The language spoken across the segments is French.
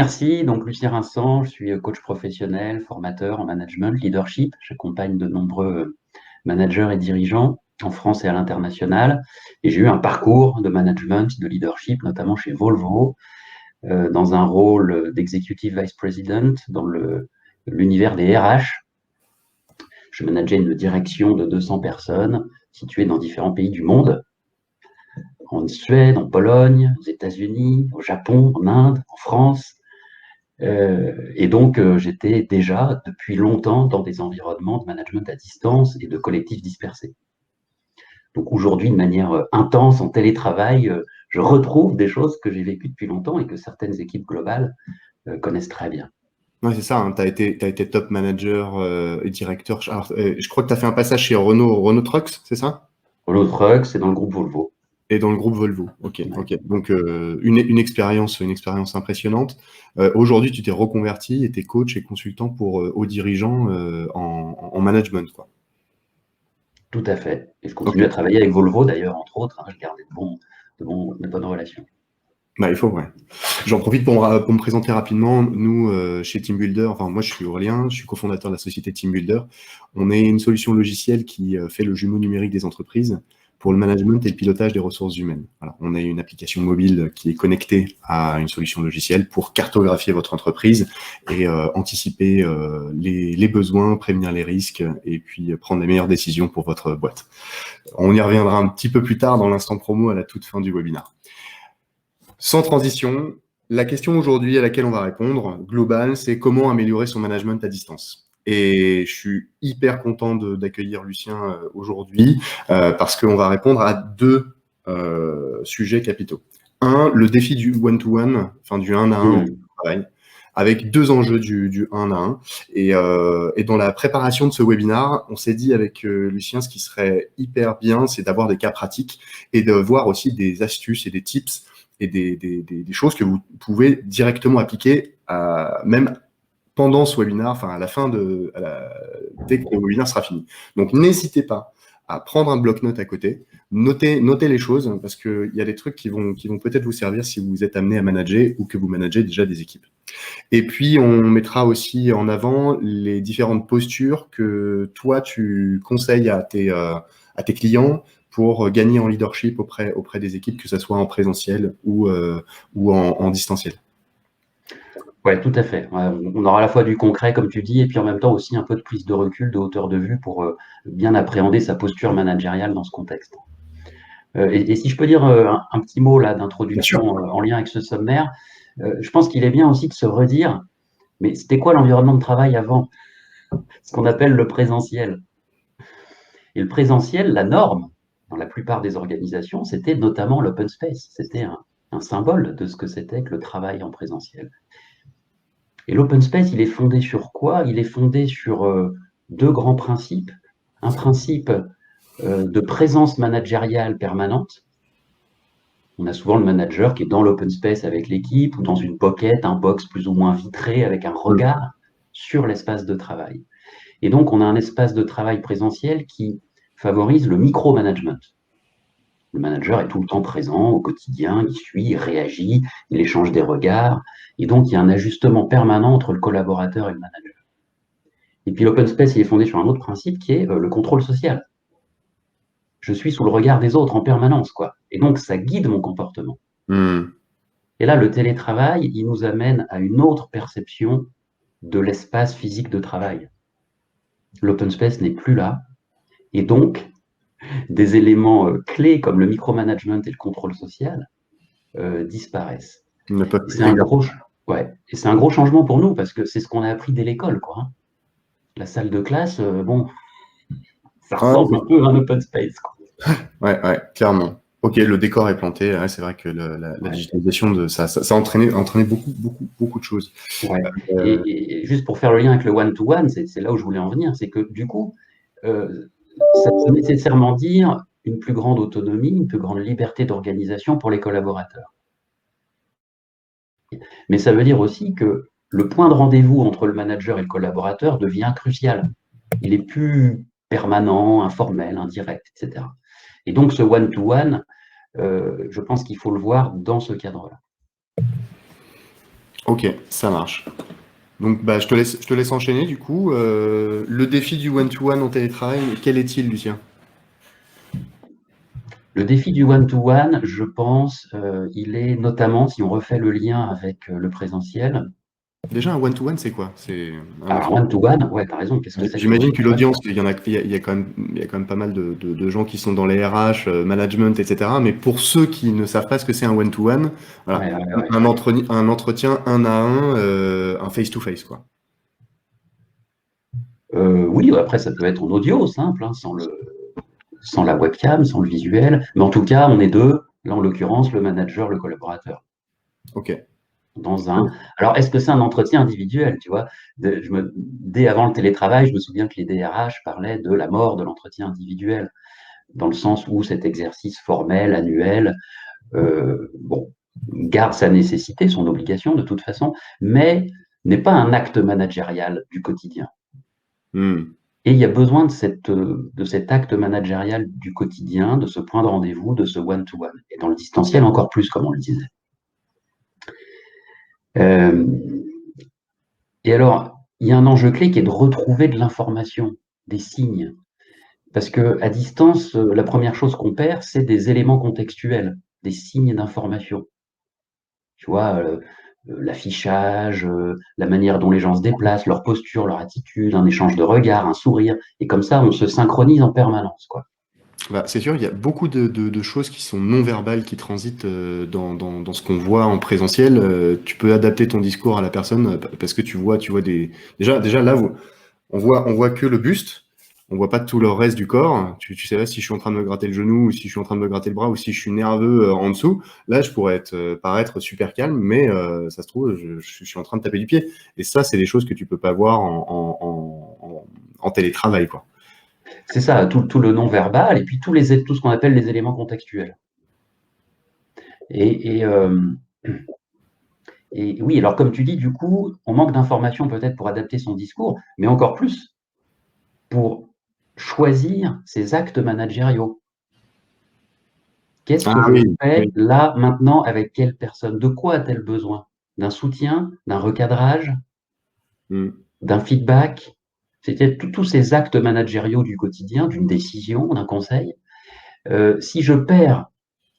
Merci, donc Lucien Vincent, je suis coach professionnel, formateur en management, leadership. J'accompagne de nombreux managers et dirigeants en France et à l'international. Et j'ai eu un parcours de management, de leadership, notamment chez Volvo, dans un rôle d'executive vice president dans l'univers des RH. Je manageais une direction de 200 personnes situées dans différents pays du monde, en Suède, en Pologne, aux États-Unis, au Japon, en Inde, en France. Et donc, j'étais déjà depuis longtemps dans des environnements de management à distance et de collectifs dispersés. Donc aujourd'hui, de manière intense, en télétravail, je retrouve des choses que j'ai vécues depuis longtemps et que certaines équipes globales connaissent très bien. Ouais, c'est ça, hein, t'as été top manager et directeur. Alors, je crois que tu as fait un passage chez Renault Trucks, c'est ça? Renault Trucks, c'est dans le groupe Volvo. Et dans le groupe Volvo. Ok, Ouais. ok. Donc, une expérience impressionnante. Aujourd'hui, tu t'es reconverti et t'es coach et consultant pour aux dirigeants en management, quoi. Tout à fait. Et je Ok. continue à travailler avec Volvo d'ailleurs, entre autres. Hein, je garde de bonnes relations. Bah, il faut, ouais. J'en profite pour me présenter rapidement. Nous, chez TeamBuilder, enfin, moi, je suis Aurélien, je suis cofondateur de la société TeamBuilder. On est une solution logicielle qui fait le jumeau numérique des entreprises pour le management et le pilotage des ressources humaines. Voilà. On est une application mobile qui est connectée à une solution logicielle pour cartographier votre entreprise et anticiper les besoins, prévenir les risques et puis prendre les meilleures décisions pour votre boîte. On y reviendra un petit peu plus tard dans l'instant promo à la toute fin du webinaire. Sans transition, la question aujourd'hui à laquelle on va répondre, globale, c'est comment améliorer son management à distance. Et je suis hyper content d'accueillir Lucien aujourd'hui parce qu'on va répondre à deux sujets capitaux. Un, le défi du one-to-one, enfin du 1 à 1 en travail, avec deux enjeux du 1 à 1. Et dans la préparation de ce webinaire, on s'est dit avec Lucien, ce qui serait hyper bien, c'est d'avoir des cas pratiques et de voir aussi des astuces et des tips et des choses que vous pouvez directement appliquer même pendant ce webinaire, enfin à la fin dès que le webinaire sera fini. Donc n'hésitez pas à prendre un bloc-notes à côté, noter les choses, parce qu'il y a des trucs qui vont peut-être vous servir si vous êtes amené à manager ou que vous managez déjà des équipes. Et puis, on mettra aussi en avant les différentes postures que toi, tu conseilles à tes clients pour gagner en leadership auprès des équipes, que ce soit en présentiel ou en distanciel. Ouais, tout à fait. Ouais, on aura à la fois du concret, comme tu dis, et puis en même temps aussi un peu de prise de recul, de hauteur de vue pour bien appréhender sa posture managériale dans ce contexte. Et si je peux dire un petit mot là Bien sûr. d'introduction en lien avec ce sommaire, je pense qu'il est bien aussi de se redire, mais c'était quoi l'environnement de travail avant? Ce qu'on appelle le présentiel. Et le présentiel, la norme, dans la plupart des organisations, c'était notamment l'open space. C'était un symbole de ce que c'était que le travail en présentiel. Et l'open space, il est fondé sur quoi? Il est fondé sur deux grands principes. Un principe de présence managériale permanente. On a souvent le manager qui est dans l'open space avec l'équipe ou dans une pocket, un box plus ou moins vitré avec un regard sur l'espace de travail. Et donc, on a un espace de travail présentiel qui favorise le micro-management. Le manager est tout le temps présent au quotidien, il suit, il réagit, il échange des regards. Et donc, il y a un ajustement permanent entre le collaborateur et le manager. Et puis, l'open space, il est fondé sur un autre principe qui est le contrôle social. Je suis sous le regard des autres en permanence, quoi. Et donc, ça guide mon comportement. Mmh. Et là, le télétravail, il nous amène à une autre perception de l'espace physique de travail. L'open space n'est plus là. Et donc, des éléments clés comme le micromanagement et le contrôle social disparaissent. Ils ne peuvent Et plus c'est un s'exercer. gros, ouais, et c'est un gros changement pour nous parce que c'est ce qu'on a appris dès l'école, quoi. Hein. La salle de classe, bon, ça ressemble un peu à un open space, quoi. Ouais, clairement. Ok, le décor est planté. Ouais, c'est vrai que la Ouais, digitalisation de ça a entraîné beaucoup de choses. ouais. Euh, Et juste pour faire le lien avec le one-to-one, c'est là où je voulais en venir, c'est que du coup, ça veut nécessairement dire une plus grande autonomie, une plus grande liberté d'organisation pour les collaborateurs. Mais ça veut dire aussi que le point de rendez-vous entre le manager et le collaborateur devient crucial. Il est plus permanent, informel, indirect, etc. Et donc ce one-to-one, je pense qu'il faut le voir dans ce cadre-là. Ok, ça marche. Donc, bah, je te laisse enchaîner du coup. Le défi du one-to-one en télétravail, quel est-il, Lucien? Le défi du one-to-one, je pense, il est notamment, si on refait le lien avec le présentiel. Déjà, un one-to-one, c'est quoi? C'est un Alors, exemple. one-to-one, ouais, tu as raison, qu'est-ce que c'est qu'un J'imagine que one-to-one? l'audience, il y a quand même, il y a quand même pas mal de gens qui sont dans les RH, management, etc. Mais pour ceux qui ne savent pas ce que c'est un one-to-one, voilà, Ouais, ouais, ouais. un entretien un à un, un face-to-face, quoi. Oui, après, ça peut être en audio, simple, hein, sans la webcam, sans le visuel. Mais en tout cas, on est deux, là, en l'occurrence, le manager, le collaborateur. Ok. Dans un... Alors, est-ce que c'est un entretien individuel, tu vois? Dès avant le télétravail, je me souviens que les DRH parlaient de la mort de l'entretien individuel, dans le sens où cet exercice formel, annuel, bon, garde sa nécessité, son obligation de toute façon, mais n'est pas un acte managérial du quotidien. Hmm. Et il y a besoin de cet acte managérial du quotidien, de ce point de rendez-vous, de ce one-to-one. Et dans le distanciel, encore plus, comme on le disait. Euh, et alors, il y a un enjeu clé qui est de retrouver de l'information, des signes. Parce que à distance, la première chose qu'on perd, c'est des éléments contextuels, des signes d'information. Tu vois, l'affichage, la manière dont les gens se déplacent, leur posture, leur attitude, un échange de regards, un sourire. Et comme ça, on se synchronise en permanence, quoi. Bah, c'est sûr, il y a beaucoup de choses qui sont non verbales, qui transitent dans ce qu'on voit en présentiel. Tu peux adapter ton discours à la personne parce que tu vois des. Déjà là, on voit que le buste, on voit pas tout le reste du corps. Tu sais pas si je suis en train de me gratter le genou, ou si je suis en train de me gratter le bras, ou si je suis nerveux en dessous. Là, je pourrais paraître super calme, mais ça se trouve, je suis en train de taper du pied. Et ça, c'est des choses que tu peux pas voir en télétravail, quoi. C'est ça, tout le non-verbal et puis tout ce qu'on appelle les éléments contextuels. Et, et, euh, et oui, alors comme tu dis, du coup, on manque d'informations peut-être pour adapter son discours, mais encore plus pour choisir ses actes managériaux. Qu'est-ce Ah que je oui, fais oui. là, maintenant, avec quelle personne? De quoi a-t-elle besoin? D'un soutien, d'un recadrage, Mm. d'un feedback? C'était tous ces actes managériaux du quotidien, d'une décision, d'un conseil. Si je perds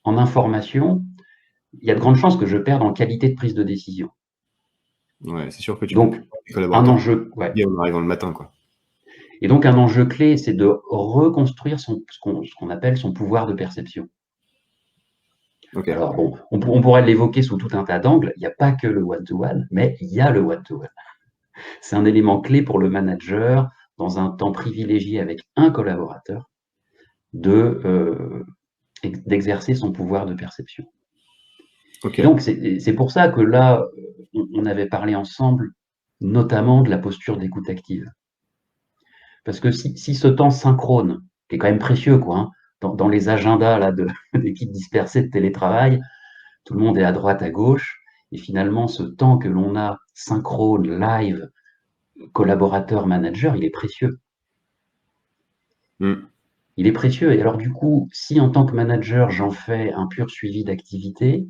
en information, il y a de grandes chances que je perde en qualité de prise de décision. Ouais, c'est sûr que tu peux Donc, plus voir tes un collaborateurs enjeu, ouais. en arrivant le matin, quoi. Et donc, un enjeu clé, c'est de reconstruire ce qu'on appelle son pouvoir de perception. Ok. Alors, bon, on pourrait l'évoquer sous tout un tas d'angles. Il n'y a pas que le one-to-one, mais il y a le one-to-one. C'est un élément clé pour le manager, dans un temps privilégié avec un collaborateur, d'exercer son pouvoir de perception. Ok. Et donc, c'est pour ça que là, on avait parlé ensemble, notamment de la posture d'écoute active. Parce que si ce temps synchrone, qui est quand même précieux, quoi, hein, dans les agendas là, d'équipes dispersées de télétravail, tout le monde est à droite, à gauche, et finalement, ce temps que l'on a synchrone, live, collaborateur, manager, il est précieux. Mm. Il est précieux. Et alors, du coup, si en tant que manager, j'en fais un pur suivi d'activité,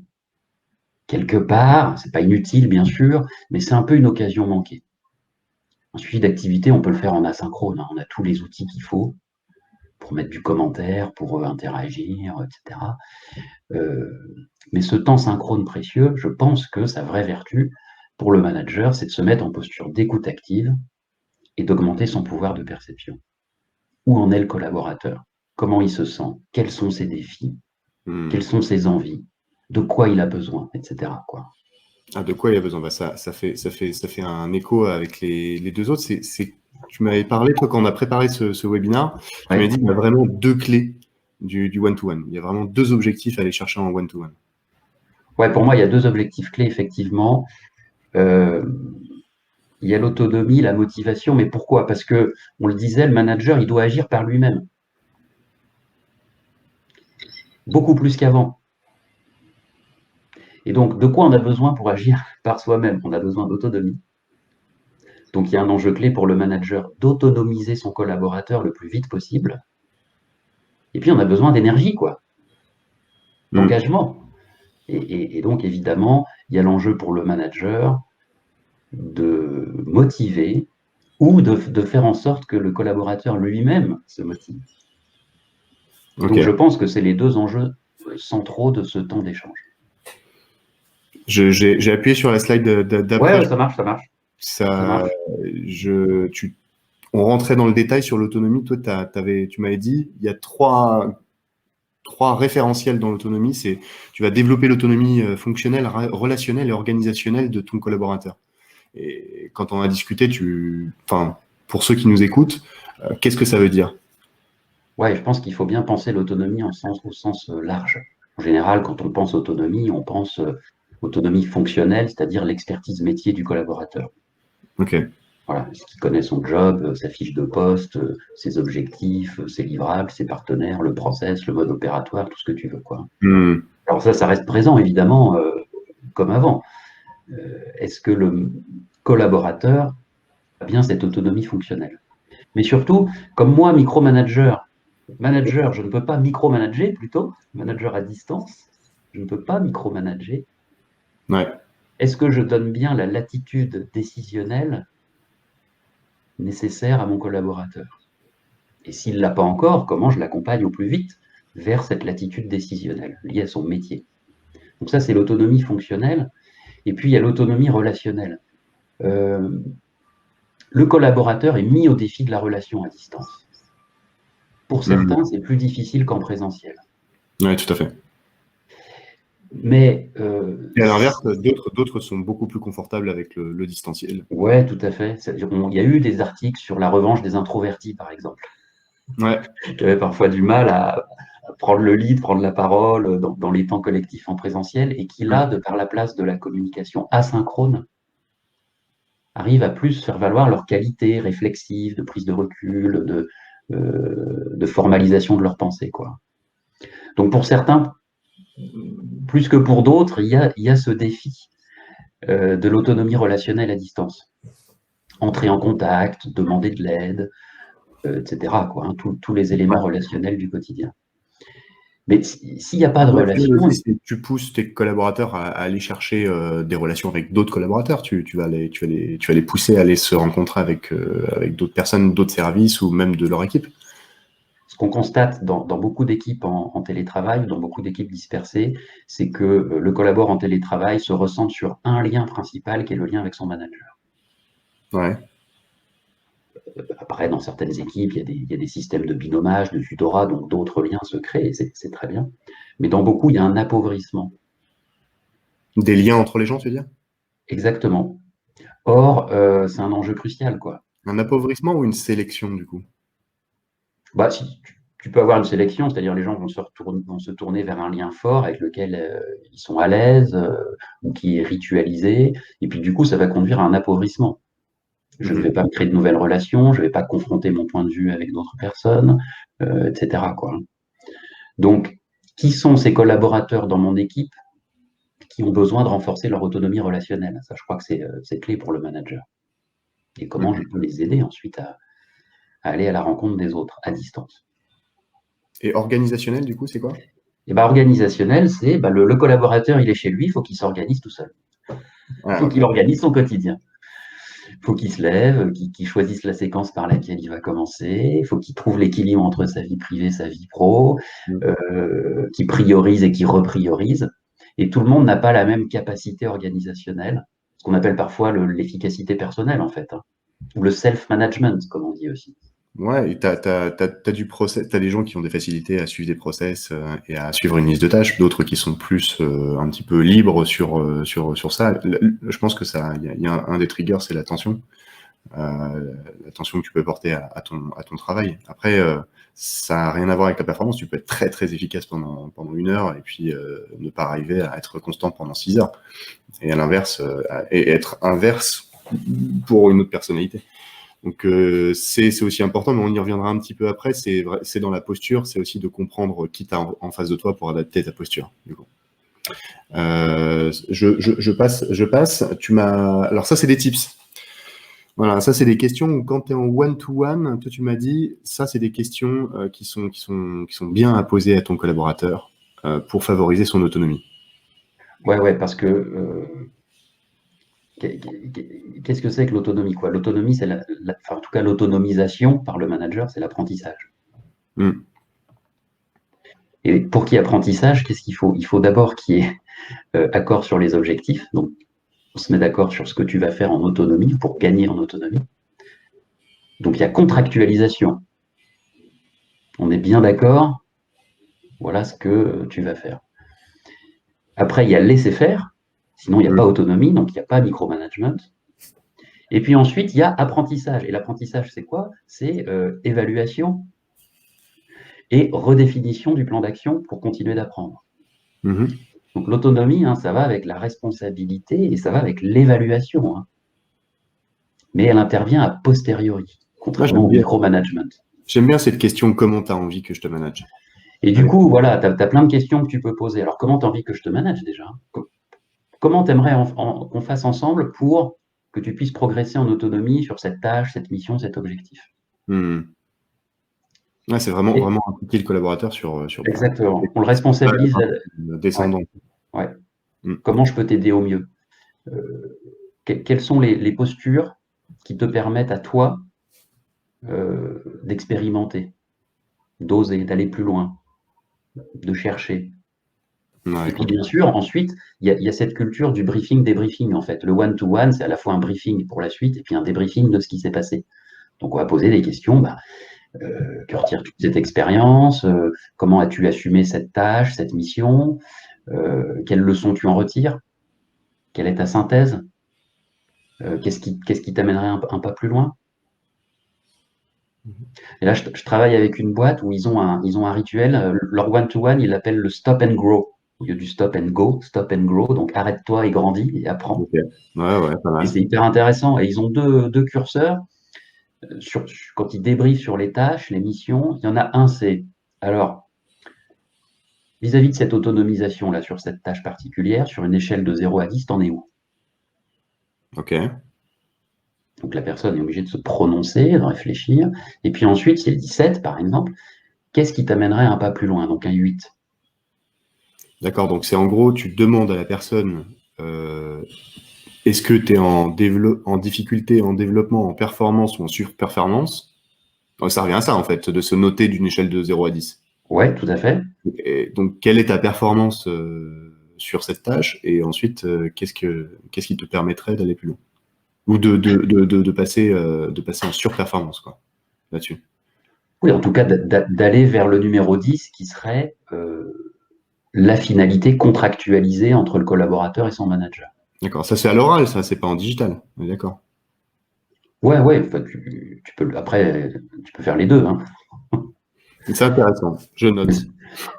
quelque part, c'est pas inutile, bien sûr, mais c'est un peu une occasion manquée. Un suivi d'activité, on peut le faire en asynchrone, hein, on a tous les outils qu'il faut pour mettre du commentaire, pour interagir, etc. Euh, mais ce temps synchrone précieux, je pense que sa vraie vertu pour le manager, c'est de se mettre en posture d'écoute active et d'augmenter son pouvoir de perception. Où en est le collaborateur? Comment il se sent? Quels sont ses défis? Quelles Mm. sont ses envies? De quoi il a besoin, etc., quoi. Ah, de quoi il y a besoin? Bah, ça fait un écho avec les deux autres. Tu m'avais parlé, toi, quand on a préparé ce webinaire, tu m'avais Ouais. dit qu'il y a vraiment deux clés du one-to-one. Il y a vraiment deux objectifs à aller chercher en one-to-one. Ouais, pour moi, il y a deux objectifs clés, effectivement. Euh, il y a l'autonomie, la motivation, mais pourquoi? Parce que, on le disait, le manager, il doit agir par lui-même, beaucoup plus qu'avant. Et donc, de quoi on a besoin pour agir par soi-même? On a besoin d'autonomie. Donc, il y a un enjeu clé pour le manager d'autonomiser son collaborateur le plus vite possible. Et puis, on a besoin d'énergie, quoi, Mm. d'engagement. Et donc, évidemment, il y a l'enjeu pour le manager de motiver ou de faire en sorte que le collaborateur lui-même se motive. Donc, je Ok. pense que c'est les deux enjeux centraux de ce temps d'échange. J'ai appuyé sur la slide Ouais, d'après. ouais, ça marche, ça marche, ça Ça, marche. on rentrait dans le détail sur l'autonomie. Toi, tu m'avais dit, il y a trois référentiels dans l'autonomie. Tu vas développer l'autonomie fonctionnelle, relationnelle et organisationnelle de ton collaborateur. Et quand on a discuté, enfin, pour ceux qui nous écoutent, qu'est-ce que ça veut dire? Ouais, je pense qu'il faut bien penser l'autonomie au sens large. En général, quand on pense autonomie, on pense autonomie fonctionnelle, c'est-à-dire l'expertise métier du collaborateur. Ok. Voilà, est-ce qu'il connaît son job, sa fiche de poste, ses objectifs, ses livrables, ses partenaires, le process, le mode opératoire, tout ce que tu veux, quoi. Hmm. Alors ça reste présent, évidemment, comme avant. Est-ce que le collaborateur a bien cette autonomie fonctionnelle? Mais surtout, comme moi, manager, je ne peux pas micromanager, plutôt, manager à distance, je ne peux pas micromanager. Ouais. Est-ce que je donne bien la latitude décisionnelle nécessaire à mon collaborateur? Et s'il ne l'a pas encore, comment je l'accompagne au plus vite vers cette latitude décisionnelle liée à son métier? Donc ça, c'est l'autonomie fonctionnelle. Et puis, il y a l'autonomie relationnelle. Euh, le collaborateur est mis au défi de la relation à distance. Pour Hmm. certains, c'est plus difficile qu'en présentiel. Ouais, tout à fait. Mais Et à l'inverse, d'autres sont beaucoup plus confortables avec le distanciel. ouais, tout à fait. Il y a eu des articles sur la revanche des introvertis, par exemple, Ouais. qui avaient parfois du mal à prendre le lead, prendre la parole dans les temps collectifs en présentiel, et qui là, de par la place de la communication asynchrone, arrivent à plus faire valoir leurs qualités réflexives, de prise de recul, de formalisation de leurs pensées, quoi. Donc pour certains, plus que pour d'autres, il y a ce défi de l'autonomie relationnelle à distance. Entrer en contact, demander de l'aide, etc., quoi, hein, tous les éléments Ouais. relationnels du quotidien. Mais s'il n'y a pas de La relation, philosophie, c'est que tu pousses tes collaborateurs à aller chercher des relations avec d'autres collaborateurs. Tu vas les pousser à aller se rencontrer avec d'autres personnes, d'autres services ou même de leur équipe. ce qu'on constate dans beaucoup d'équipes en télétravail, dans beaucoup d'équipes dispersées, c'est que le collaborateur en télétravail se ressent sur un lien principal qui est le lien avec son manager. Ouais. Après, dans certaines équipes, il y a des systèmes de binomage, de tutorat, donc d'autres liens se créent, et c'est très bien. Mais dans beaucoup, il y a un appauvrissement. Des liens entre les gens, tu veux dire? Exactement. Or, c'est un enjeu crucial, quoi. Un appauvrissement ou une sélection, du coup? Bah, si tu peux avoir une sélection, c'est-à-dire les gens vont se tourner vers un lien fort avec lequel ils sont à l'aise ou qui est ritualisé, et puis du coup, ça va conduire à un appauvrissement. Je ne vais Mhm. pas me créer de nouvelles relations, je ne vais pas confronter mon point de vue avec d'autres personnes, etc., quoi. Donc, qui sont ces collaborateurs dans mon équipe qui ont besoin de renforcer leur autonomie relationnelle? Ça, je crois que c'est clé pour le manager. Et comment je Mhm. peux les aider ensuite à aller à la rencontre des autres à distance? Et organisationnel, du coup, c'est quoi? Et ben, organisationnel, c'est ben, le collaborateur, il est chez lui, il faut qu'il s'organise tout seul. Il Ah, faut qu'il ok. organise son quotidien. Il faut qu'il se lève, qu'il choisisse la séquence par laquelle il va commencer. Il faut qu'il trouve l'équilibre entre sa vie privée et sa vie pro, Mhm. qu'il priorise et qu'il repriorise. Et tout le monde n'a pas la même capacité organisationnelle, ce qu'on appelle parfois l'efficacité personnelle, en fait, hein, ou le self-management, comme on dit aussi. Ouais, et t'as des gens qui ont des facilités à suivre des process et à suivre une liste de tâches, d'autres qui sont plus un petit peu libres sur ça. Je pense que il y a un des triggers, c'est l'attention. L'attention que tu peux porter à ton travail. Après, ça n'a rien à voir avec ta performance. Tu peux être très très efficace pendant 1 heure et puis ne pas arriver à être constant pendant 6 heures. Et à l'inverse, et être inverse pour une autre personnalité. Donc c'est aussi important, mais on y reviendra un petit peu après. C'est dans la posture, c'est aussi de comprendre qui t'as en face de toi pour adapter ta posture. Du coup. Je passe. Alors ça, c'est des tips. Voilà, ça c'est des questions où quand tu es en one-to-one, toi tu m'as dit, ça c'est des questions qui sont bien à poser à ton collaborateur pour favoriser son autonomie. Ouais, parce que qu'est-ce que c'est que l'autonomie, quoi? L'autonomie, c'est enfin, en tout cas, l'autonomisation par le manager, c'est l'apprentissage. Hmm. Et pour qu'il y ait apprentissage, qu'est-ce qu'il faut? Il faut d'abord qu'il y ait accord sur les objectifs. Donc, on se met d'accord sur ce que tu vas faire en autonomie pour gagner en autonomie. Donc, il y a contractualisation. On est bien d'accord, voilà ce que tu vas faire. Après, il y a laisser faire, sinon il n'y a pas Hmm. autonomie, donc il n'y a pas micromanagement. Et puis ensuite, il y a apprentissage. Et l'apprentissage, c'est quoi? C'est évaluation et redéfinition du plan d'action pour continuer d'apprendre. Mhm. Donc l'autonomie, hein, ça va avec la responsabilité et ça va avec l'évaluation. Hein. Mais elle intervient a posteriori, Moi, contrairement au micromanagement. j'aime bien cette question, comment tu as envie que je te manage? Et du Avec... coup, voilà, tu as, plein de questions que tu peux poser. Alors, comment tu as envie que je te manage déjà? Comment tu aimerais qu'on fasse ensemble pour que tu puisses progresser en autonomie sur cette tâche, cette mission, cet objectif? Hmm. Ouais, c'est vraiment, Et, vraiment impliquer le collaborateur sur exactement. On le pas responsabilise. Ouais, descendant. ouais. Hmm. Comment je peux t'aider au mieux? Quelles sont les postures qui te permettent à toi d'expérimenter, d'oser, d'aller plus loin, de chercher? Et Ouais, puis, ok. bien sûr, ensuite, il y a cette culture du briefing-débriefing, en fait. Le one-to-one, c'est à la fois un briefing pour la suite et puis un débriefing de ce qui s'est passé. Donc, on va poser des questions. Bah, que retires-tu de cette expérience? Comment as-tu assumé cette tâche, cette mission? Quelles leçons tu en retires? Quelle est ta synthèse? Qu'est-ce qui t'amènerait un pas plus loin? Et là, je travaille avec une boîte où ils ont un rituel. Leur one-to-one, ils l'appellent le stop and grow. Au lieu du stop and go, stop and grow. Donc, arrête-toi et grandis et apprends. Ok. Ouais, pas Et mal. c'est hyper intéressant. Et ils ont deux curseurs. Quand ils débriefent sur les tâches, les missions, il y en a un, c'est alors, vis-à-vis de cette autonomisation-là, sur cette tâche particulière, sur une échelle de 0 à 10, t'en es où? Ok. Donc la personne est obligée de se prononcer, de réfléchir. Et puis ensuite, si elle dit 7, par exemple, qu'est-ce qui t'amènerait un pas plus loin? Donc un 8. D'accord, donc c'est en gros, tu demandes à la personne, est-ce que tu es en difficulté, en développement, en performance ou en surperformance? Ça revient à ça, en fait, de se noter d'une échelle de 0 à 10. Ouais, tout à fait. Et donc, quelle est ta performance sur cette tâche? Et ensuite, qu'est-ce qui te permettrait d'aller plus loin? Ou de passer en surperformance, quoi, là-dessus. Oui, en tout cas, d'aller vers le numéro 10, qui serait la finalité contractualisée entre le collaborateur et son manager. D'accord, ça c'est à l'oral, ça, c'est pas en digital. On est d'accord. Ouais, enfin, tu peux, après, tu peux faire les deux. Hein. C'est intéressant, je note.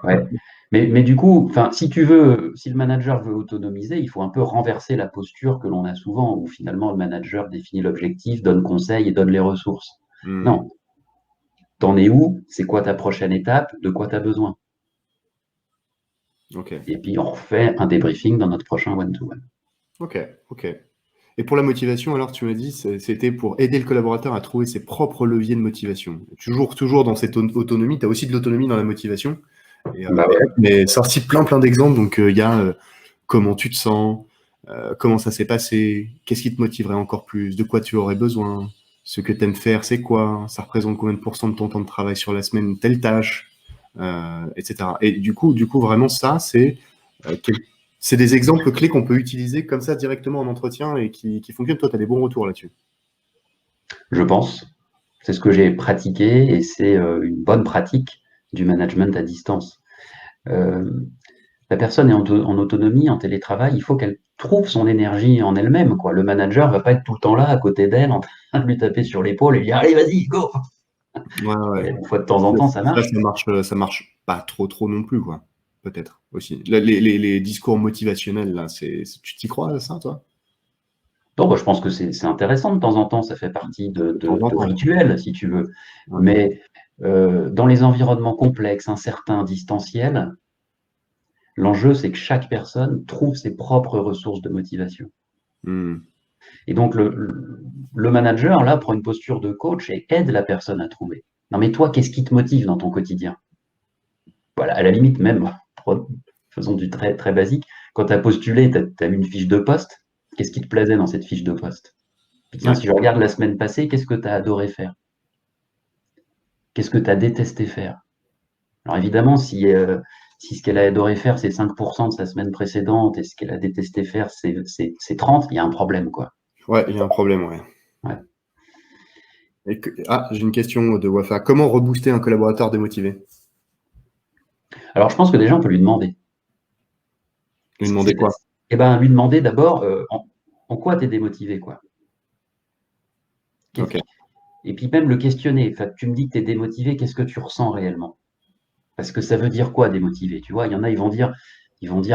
Ouais. Mais du coup, enfin, si tu veux, si le manager veut autonomiser, il faut un peu renverser la posture que l'on a souvent, où finalement le manager définit l'objectif, donne conseil et donne les ressources. Hmm. Non, t'en es où? C'est quoi ta prochaine étape? De quoi tu as besoin? Ok, Et puis on refait un débriefing dans notre prochain one-to-one. ok, ok. Et pour la motivation, alors tu m'as dit, c'était pour aider le collaborateur à trouver ses propres leviers de motivation. Toujours dans cette autonomie, tu as aussi de l'autonomie dans la motivation. Bah Et là, ouais. tu m'as sorti plein d'exemples. Donc, il y a comment tu te sens, comment ça s'est passé, qu'est-ce qui te motiverait encore plus, de quoi tu aurais besoin, ce que tu aimes faire, c'est quoi, ça représente combien de pourcents de ton temps de travail sur la semaine, telle tâche, etc. Et du coup, vraiment, ça, euh, quel- c'est des exemples clés qu'on peut utiliser comme ça directement en entretien et qui fonctionnent. Toi, tu as des bons retours là-dessus. Je pense. C'est ce que j'ai pratiqué et c'est une bonne pratique du management à distance. Euh, la personne est en autonomie, en télétravail, il faut qu'elle trouve son énergie en elle-même, quoi. Le manager va pas être tout le temps là, à côté d'elle, en train de lui taper sur l'épaule et lui dire, allez, vas-y, go! Ouais. Et une fois de temps en temps, ça marche. Ça marche pas trop non plus, quoi. Peut-être aussi. Les discours motivationnels, là, tu t'y crois à ça, toi? Donc, bah, je pense que c'est intéressant de temps en temps, ça fait partie De temps en de temps. rituels, si tu veux. Ouais. Mais dans les environnements complexes, incertains, distanciels, l'enjeu, c'est que chaque personne trouve ses propres ressources de motivation. Hmm. Et donc, le manager, là, prend une posture de coach et aide la personne à trouver. Non, mais toi, qu'est-ce qui te motive dans ton quotidien? Voilà, à la limite, même, faisons du très, très basique. quand tu as postulé, tu as eu une fiche de poste. Qu'est-ce qui te plaisait dans cette fiche de poste? Puis tiens, Ouais. si je regarde la semaine passée, qu'est-ce que tu as adoré faire? Qu'est-ce que tu as détesté faire? Alors évidemment, si ce qu'elle a adoré faire, c'est 5% de sa semaine précédente et ce qu'elle a détesté faire, c'est 30, il y a un problème, quoi. Ouais, il y a un problème, ouais. Ouais. J'ai une question de Wafa. Comment rebooster un collaborateur démotivé? Alors je pense que déjà, on peut lui demander. Lui demander quoi? Eh ben, lui demander d'abord en quoi tu es démotivé, quoi. Ok. Et puis même le questionner. Enfin, tu me dis que tu es démotivé, qu'est-ce que tu ressens réellement? Parce que ça veut dire quoi démotivé? Tu vois, il y en a, ils vont dire,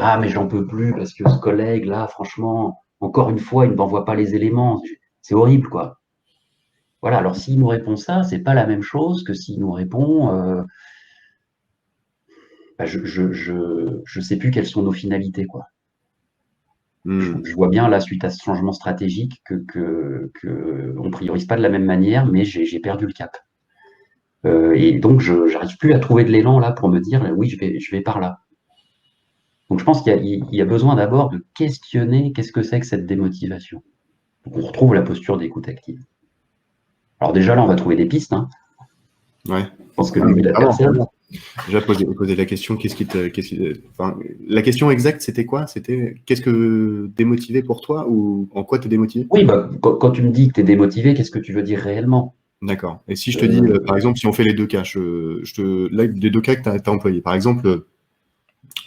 ah mais j'en peux plus parce que ce collègue là, franchement, encore une fois, il ne m'envoie pas les éléments. C'est horrible, quoi. Voilà. Alors s'il nous répond ça, c'est pas la même chose que s'il nous répond, bah, je sais plus quelles sont nos finalités, quoi. Je vois bien là, suite à ce changement stratégique, que on priorise pas de la même manière, mais j'ai perdu le cap. Et donc, je n'arrive plus à trouver de l'élan là pour me dire, oui, je vais par là. Donc, je pense qu'il y a besoin d'abord de questionner qu'est-ce que c'est que cette démotivation. Donc, on retrouve la posture d'écoute active. Alors déjà, là, on va trouver des pistes, hein. Ouais. Je pense que lui, la Vraiment, personne. vraiment. Déjà poser la question, enfin, la question exacte, c'était quoi? C'était qu'est-ce que démotivé pour toi ou en quoi tu es démotivé? Oui, bah, quand tu me dis que tu es démotivé, qu'est-ce que tu veux dire réellement? D'accord. Et si je te dis, par exemple, si on fait les deux cas, là, les deux cas que tu as employés, par exemple,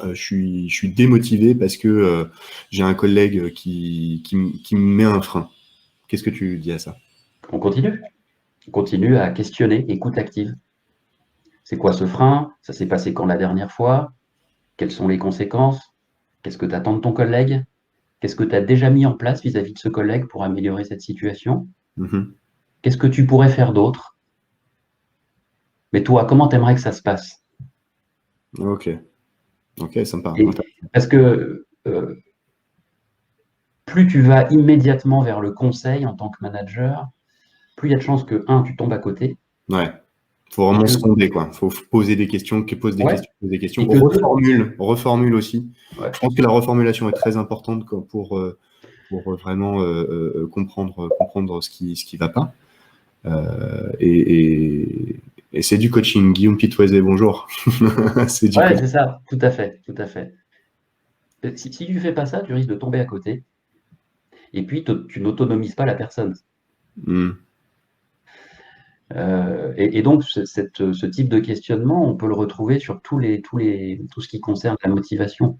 je suis démotivé parce que j'ai un collègue qui me met un frein. Qu'est-ce que tu dis à ça? On continue. On continue à questionner, écoute active. C'est quoi ce frein? Ça s'est passé quand la dernière fois? Quelles sont les conséquences? Qu'est-ce que tu attends de ton collègue? Qu'est-ce que tu as déjà mis en place vis-à-vis de ce collègue pour améliorer cette situation? Mhm. Qu'est-ce que tu pourrais faire d'autre? Mais toi, comment tu aimerais que ça se passe? Ok. Ok, sympa. Et parce que plus tu vas immédiatement vers le conseil en tant que manager, plus il y a de chances que, un, tu tombes à côté, Ouais. Faut et vraiment que, sonder, quoi. Faut poser des questions, ouais, pose des questions. et que deux, Reformule aussi. ouais, Je pense que la reformulation est très importante quoi, pour vraiment comprendre ce qui va pas. Et c'est du coaching. Guillaume Pitouezé, bonjour. C'est du ouais, coaching. c'est ça, tout à fait, tout à fait. Si tu ne fais pas ça, tu risques de tomber à côté, et puis tu n'autonomises pas la personne. Hmm. Et donc, ce type de questionnement, on peut le retrouver sur tout ce qui concerne la motivation.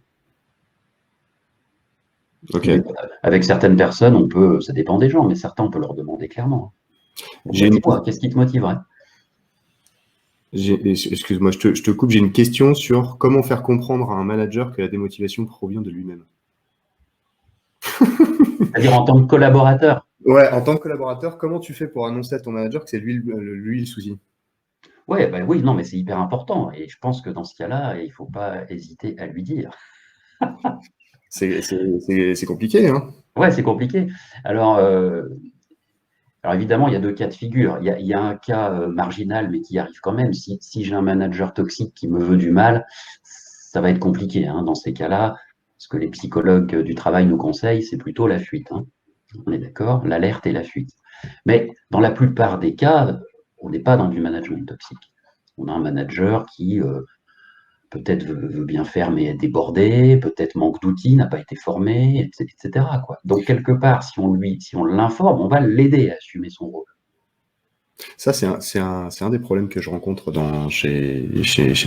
Ok. Avec certaines personnes, ça dépend des gens, mais certains, on peut leur demander clairement. Bon, J'ai bah, une, dis-moi, qu'est-ce qui te motiverait? excuse-moi, je te coupe. J'ai une question sur comment faire comprendre à un manager que la démotivation provient de lui-même. C'est-à-dire en tant que collaborateur. Ouais, en tant que collaborateur, comment tu fais pour annoncer à ton manager que c'est lui le souci? Ouais, bah oui, non, mais c'est hyper important. Et je pense que dans ce cas-là, il ne faut pas hésiter à lui dire. C'est compliqué, hein? Ouais, c'est compliqué. Alors, euh, alors évidemment, il y a deux cas de figure. Il y a un cas marginal, mais qui arrive quand même. Si j'ai un manager toxique qui me veut du mal, ça va être compliqué, hein, dans ces cas-là. Ce que les psychologues du travail nous conseillent, c'est plutôt la fuite, hein. On est d'accord? L'alerte et la fuite. Mais dans la plupart des cas, on n'est pas dans du management toxique. On a un manager qui peut-être veut bien faire, mais est débordé, peut-être manque d'outils, n'a pas été formé, etc., quoi. Donc, quelque part, si on l'informe, on va l'aider à assumer son rôle. Ça, c'est un des problèmes que je rencontre chez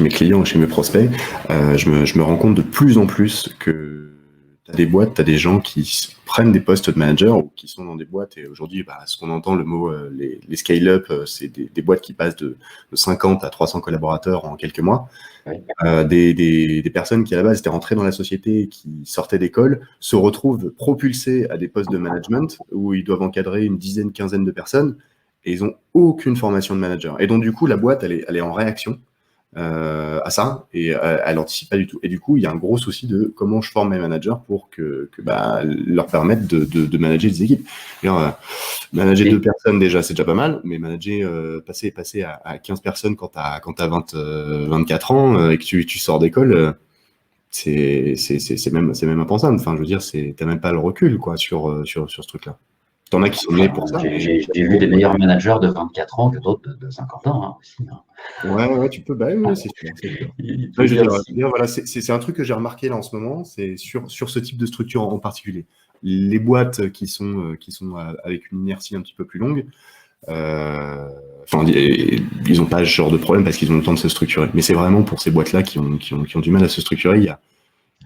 mes clients, chez mes prospects. Je me rends compte de plus en plus que tu as des boîtes, tu as des gens qui prennent des postes de manager ou qui sont dans des boîtes. Et aujourd'hui, bah, ce qu'on entend, le mot, les scale-up, c'est des boîtes qui passent de 50 à 300 collaborateurs en quelques mois. Ouais. Des personnes qui, à la base, étaient rentrées dans la société, qui sortaient d'école, se retrouvent propulsées à des postes de management où ils doivent encadrer une dizaine, quinzaine de personnes. Et ils ont aucune formation de manager. Et donc, du coup, la boîte, elle est en réaction à ça et elle n'anticipe pas du tout. Et du coup, il y a un gros souci de comment je forme mes managers pour bah, leur permettre de manager des équipes. Manager 2 personnes, déjà, c'est déjà pas mal, mais passer à 15 personnes quand tu as 24 ans et que tu sors d'école, c'est même impensable. Enfin, je veux dire, t'as même pas le recul, quoi, sur ce truc-là. T'en as qui sont nés pour ça. J'ai vu des meilleurs managers de 24 ans que d'autres de 50 ans hein, aussi. Hein. Ouais, tu peux. Bah, ouais, c'est sûr. Ouais, je veux dire, voilà, c'est un truc que j'ai remarqué là en ce moment, c'est sur ce type de structure en particulier. Les boîtes qui sont avec une inertie un petit peu plus longue, ils n'ont pas ce genre de problème parce qu'ils ont le temps de se structurer. Mais c'est vraiment pour ces boîtes-là qui ont du mal à se structurer.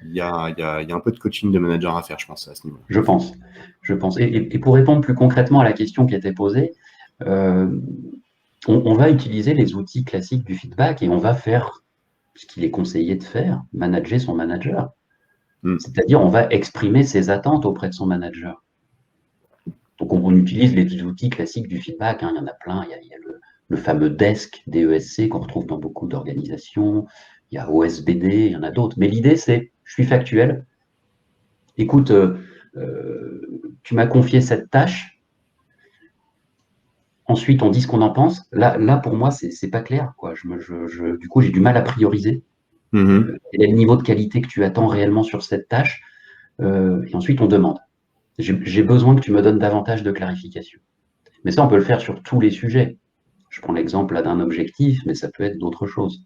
Il y a un peu de coaching de manager à faire, je pense, à ce niveau-là. Je pense. Et pour répondre plus concrètement à la question qui était posée, on va utiliser les outils classiques du feedback et on va faire ce qu'il est conseillé de faire, manager son manager. C'est-à-dire, on va exprimer ses attentes auprès de son manager. Donc, on utilise les outils classiques du feedback. Hein, il y en a plein. Il y a le fameux DESC, DESC, qu'on retrouve dans beaucoup d'organisations. Il y a OSBD, il y en a d'autres. Mais l'idée, c'est, je suis factuel. Écoute, tu m'as confié cette tâche. Ensuite, on dit ce qu'on en pense. Là pour moi, c'est pas clair. Quoi. Du coup, j'ai du mal à prioriser. Quel est le niveau de qualité que tu attends réellement sur cette tâche et ensuite, on demande. J'ai besoin que tu me donnes davantage de clarification. Mais ça, on peut le faire sur tous les sujets. Je prends l'exemple d'un objectif, mais ça peut être d'autres choses.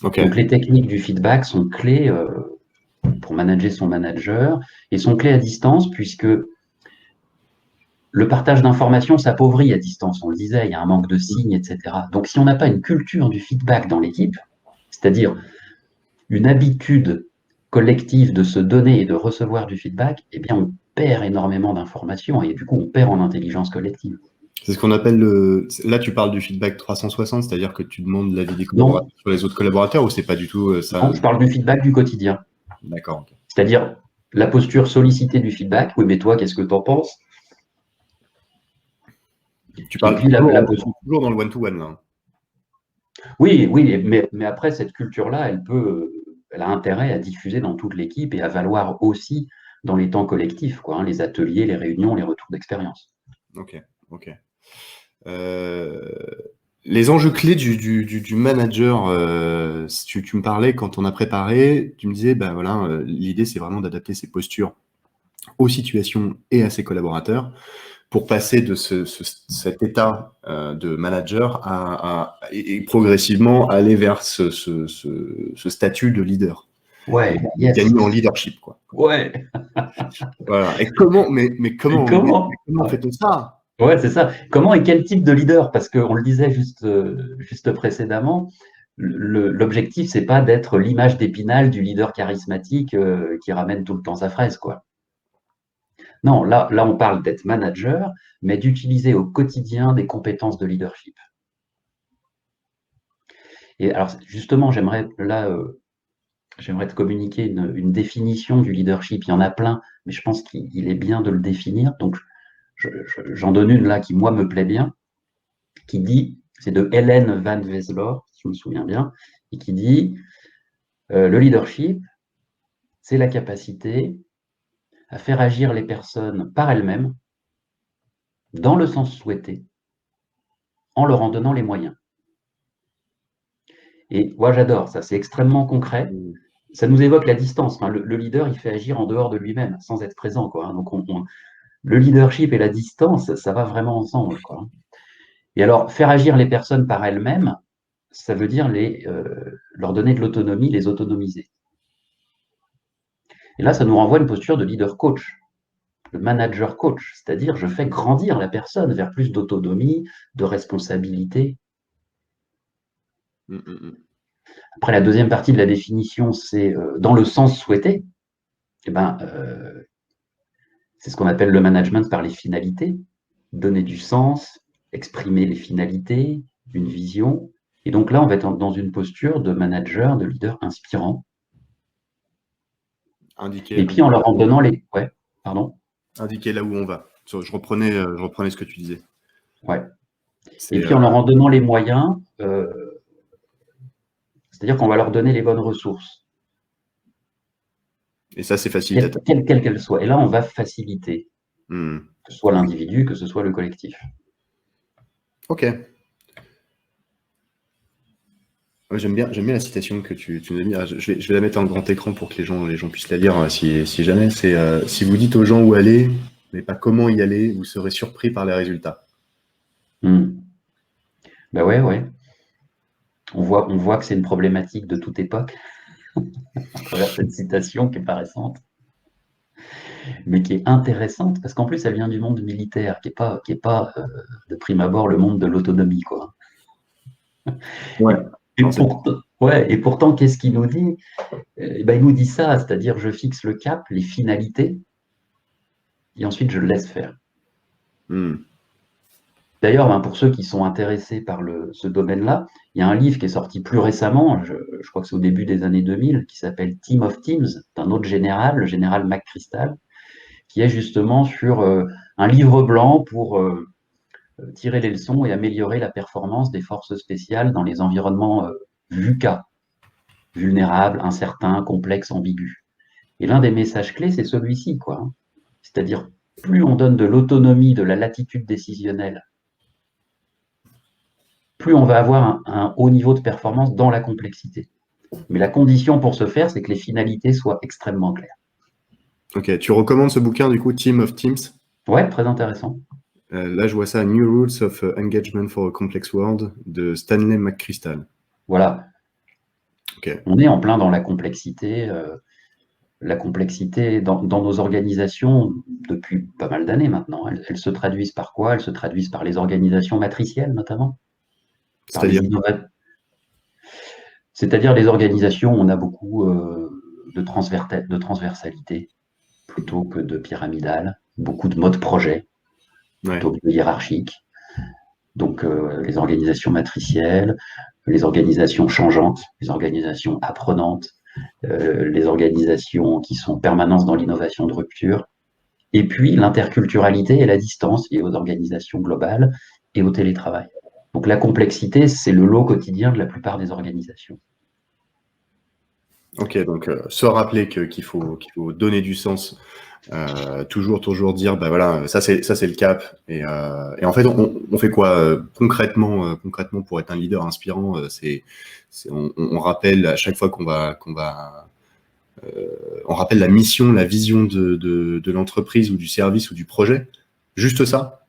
Okay. Donc, les techniques du feedback sont clés pour manager son manager et sont clés à distance puisque le partage d'informations s'appauvrit à distance. On le disait, il y a un manque de signes, etc. Donc, si on n'a pas une culture du feedback dans l'équipe, c'est-à-dire une habitude collective de se donner et de recevoir du feedback, eh bien, on perd énormément d'informations et du coup, on perd en intelligence collective. C'est ce qu'on appelle Là, tu parles du feedback 360, c'est-à-dire que tu demandes l'avis des collaborateurs sur les autres collaborateurs ou c'est pas du tout ça? Non, je parle du feedback du quotidien. D'accord. Okay. C'est-à-dire la posture sollicitée du feedback. Oui, mais toi, qu'est-ce que tu en penses? Tu parles toujours dans le one-to-one, là. Oui, mais après, cette culture-là, elle a intérêt à diffuser dans toute l'équipe et à valoir aussi dans les temps collectifs, quoi, hein, les ateliers, les réunions, les retours d'expérience. Ok. Les enjeux clés du manager, tu me parlais quand on a préparé, tu me disais, ben voilà, l'idée c'est vraiment d'adapter ses postures aux situations et à ses collaborateurs pour passer de cet état de manager et progressivement aller vers ce statut de leader. Ouais, gagner en leadership, quoi. Ouais. Voilà. Et comment fait-on ça? Ouais, c'est ça. Comment et quel type de leader? Parce qu'on le disait juste précédemment, l'objectif, c'est pas d'être l'image d'Épinal du leader charismatique qui ramène tout le temps sa fraise, quoi. Non, là, on parle d'être manager, mais d'utiliser au quotidien des compétences de leadership. Et alors, justement, j'aimerais te communiquer une définition du leadership. Il y en a plein, mais je pense qu'il est bien de le définir. Donc, j'en donne une là qui, moi, me plaît bien, qui dit, c'est de Hélène Van Weslor, si je me souviens bien, et qui dit le leadership, c'est la capacité à faire agir les personnes par elles-mêmes dans le sens souhaité, en leur en donnant les moyens. Et moi, j'adore ça, c'est extrêmement concret. Ça nous évoque la distance. Enfin, le leader, il fait agir en dehors de lui-même, sans être présent, quoi. Donc, le leadership et la distance, ça va vraiment ensemble, quoi. Et alors, faire agir les personnes par elles-mêmes, ça veut dire leur donner de l'autonomie, les autonomiser. Et là, ça nous renvoie à une posture de leader coach, le manager coach, c'est-à-dire je fais grandir la personne vers plus d'autonomie, de responsabilité. Après, la deuxième partie de la définition, c'est dans le sens souhaité. Eh ben, c'est ce qu'on appelle le management par les finalités, donner du sens, exprimer les finalités, une vision. Et donc là, on va être dans une posture de manager, de leader inspirant. Et puis en leur en donnant les... Ouais, pardon. Indiquer là où on va. Je reprenais ce que tu disais. Ouais. Et puis en leur en donnant les moyens, c'est-à-dire qu'on va leur donner les bonnes ressources. Et ça, c'est facilitateur. Quelle qu'elle soit. Et là, on va faciliter. Que ce soit l'individu, que ce soit le collectif. Ok. Ouais, j'aime bien la citation que tu nous as mis. Ah, je vais la mettre en grand écran pour que les gens puissent la lire si jamais. C'est si vous dites aux gens où aller, mais pas comment y aller, vous serez surpris par les résultats. Hmm. Ben ouais, ouais. On voit que c'est une problématique de toute époque à travers cette citation qui est pas récente, mais qui est intéressante parce qu'en plus elle vient du monde militaire, qui est pas de prime abord le monde de l'autonomie, quoi. Ouais. Non, Et pourtant, qu'est-ce qu'il nous dit? Ben, il nous dit ça, c'est-à-dire je fixe le cap, les finalités, et ensuite je le laisse faire. hmm. D'ailleurs, ben, pour ceux qui sont intéressés par ce domaine-là, il y a un livre qui est sorti plus récemment, je crois que c'est au début des années 2000, qui s'appelle Team of Teams, d'un autre général, le général McChrystal, qui est justement sur un livre blanc pour tirer les leçons et améliorer la performance des forces spéciales dans les environnements VUCA, vulnérables, incertains, complexes, ambigus. Et l'un des messages clés, c'est celui-ci, quoi, hein. C'est-à-dire, plus on donne de l'autonomie, de la latitude décisionnelle, plus on va avoir un haut niveau de performance dans la complexité. Mais la condition pour ce faire, c'est que les finalités soient extrêmement claires. Ok, tu recommandes ce bouquin du coup, Team of Teams? Ouais, très intéressant. Là, je vois ça, New Rules of Engagement for a Complex World de Stanley McChrystal. Voilà, Ok. on est en plein dans la complexité dans nos organisations depuis pas mal d'années maintenant. Elles se traduisent par quoi? Elles se traduisent par les organisations matricielles notamment, par les C'est-à-dire? innovations. C'est-à-dire les organisations où on a beaucoup de transversalité plutôt que de pyramidal, beaucoup de mode projet Ouais. plutôt que de hiérarchique. Donc les organisations matricielles, les organisations changeantes, les organisations apprenantes, les organisations qui sont en permanence dans l'innovation de rupture, et puis l'interculturalité et la distance liées aux organisations globales et au télétravail. Donc la complexité, c'est le lot quotidien de la plupart des organisations. Ok, donc se rappeler qu'il faut donner du sens, toujours dire, bah voilà, ça c'est le cap. Et en fait, on fait quoi concrètement pour être un leader inspirant, on rappelle à chaque fois on rappelle la mission, la vision de l'entreprise ou du service ou du projet. Juste ça,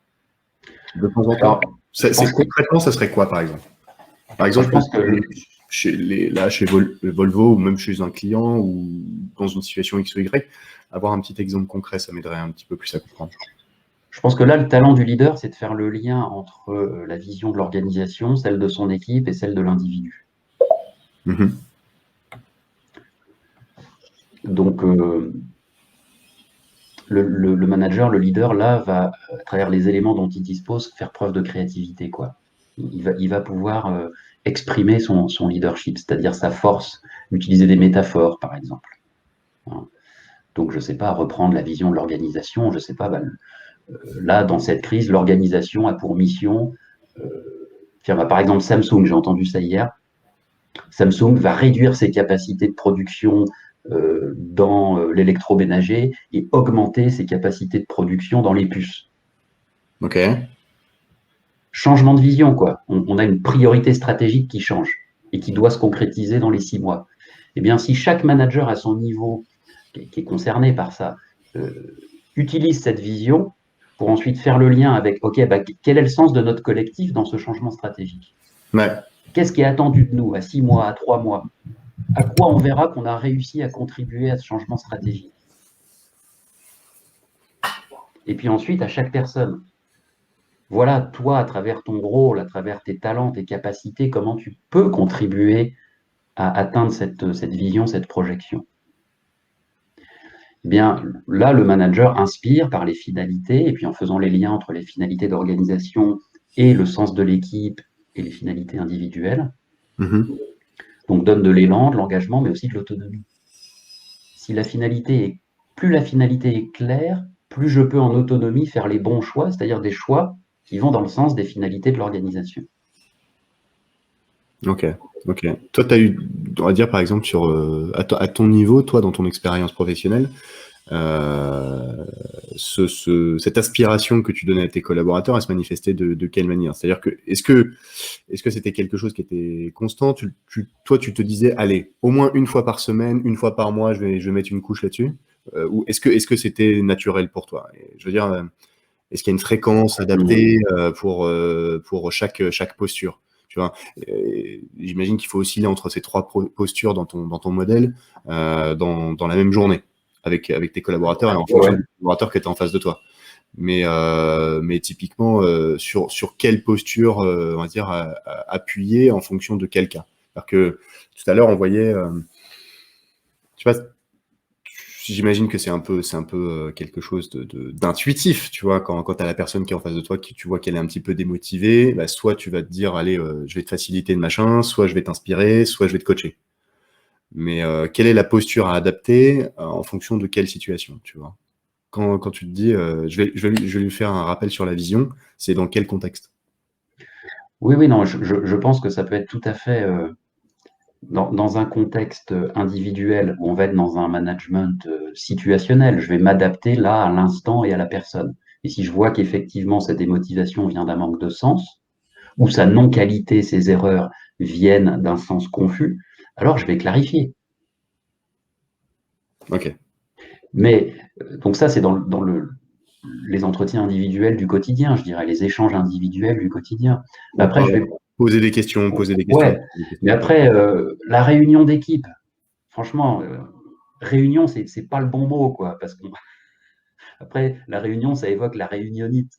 de temps en temps. Alors, je pense que, Concrètement, ça serait quoi par exemple? Par moi, je exemple, pense que chez Volvo ou même chez un client ou dans une situation X ou Y, avoir un petit exemple concret, ça m'aiderait un petit peu plus à comprendre. Je pense que là, le talent du leader, c'est de faire le lien entre la vision de l'organisation, celle de son équipe et celle de l'individu. Mhm. Donc, le manager, le leader, là, va, à travers les éléments dont il dispose, faire preuve de créativité, quoi. Il va pouvoir exprimer son leadership, c'est-à-dire sa force, utiliser des métaphores, par exemple. Hein. Donc, je ne sais pas, reprendre la vision de l'organisation, je ne sais pas, bah, là, dans cette crise, l'organisation a pour mission, bah, par exemple, Samsung, j'ai entendu ça hier, Samsung va réduire ses capacités de production dans l'électroménager et augmenter ses capacités de production dans les puces. Ok. Changement de vision, quoi. On a une priorité stratégique qui change et qui doit se concrétiser dans les 6 mois. Eh bien, si chaque manager à son niveau qui est concerné par ça utilise cette vision pour ensuite faire le lien avec, OK, bah, quel est le sens de notre collectif dans ce changement stratégique? Ouais. Qu'est-ce qui est attendu de nous à 6 mois, à 3 mois? À quoi on verra qu'on a réussi à contribuer à ce changement stratégique? Et puis ensuite, à chaque personne, voilà, toi, à travers ton rôle, à travers tes talents, tes capacités, comment tu peux contribuer à atteindre cette vision, cette projection. Eh bien, là, le manager inspire par les finalités, et puis en faisant les liens entre les finalités d'organisation et le sens de l'équipe et les finalités individuelles. Mhm. Donc, donne de l'élan, de l'engagement, mais aussi de l'autonomie. Si plus la finalité est claire, plus je peux en autonomie faire les bons choix, c'est-à-dire des choix qui vont dans le sens des finalités de l'organisation. Ok. Ok. Toi, tu as eu, on va dire par exemple, à ton niveau, toi, dans ton expérience professionnelle, cette aspiration que tu donnais à tes collaborateurs, elle se manifestait de quelle manière? C'est-à-dire que est-ce que c'était quelque chose qui était constant? Toi, tu te disais, allez, au moins une fois par semaine, une fois par mois, je vais mettre une couche là-dessus? Ou est-ce que c'était naturel pour toi? Et je veux dire, est-ce qu'il y a une fréquence adaptée pour chaque posture? Tu vois, j'imagine qu'il faut osciller entre ces trois postures dans ton modèle dans la même journée avec tes collaborateurs et en fonction des collaborateurs que tu as en face de toi. Mais typiquement, sur quelle posture, on va dire, appuyer en fonction de quel cas. Parce que tout à l'heure, on voyait, je sais pas, j'imagine que c'est un peu quelque chose d'intuitif, tu vois, quand tu as la personne qui est en face de toi, tu vois qu'elle est un petit peu démotivée, bah, soit tu vas te dire, allez, je vais te faciliter le machin, soit je vais t'inspirer, soit je vais te coacher. Mais quelle est la posture à adapter en fonction de quelle situation, tu vois? Quand tu te dis, je vais lui faire un rappel sur la vision, c'est dans quel contexte? Oui, non, je pense que ça peut être tout à fait dans un contexte individuel où on va être dans un management situationnel. Je vais m'adapter là à l'instant et à la personne. Et si je vois qu'effectivement cette démotivation vient d'un manque de sens, ou sa non-qualité, ses erreurs viennent d'un sens confus, alors je vais clarifier. Ok. Mais donc ça, c'est dans les entretiens individuels du quotidien, je dirais, les échanges individuels du quotidien. Mais après, je vais poser des questions, ouais. Mais après, la réunion d'équipe, franchement, réunion, c'est pas le bon mot, quoi, parce que après, la réunion, ça évoque la réunionite.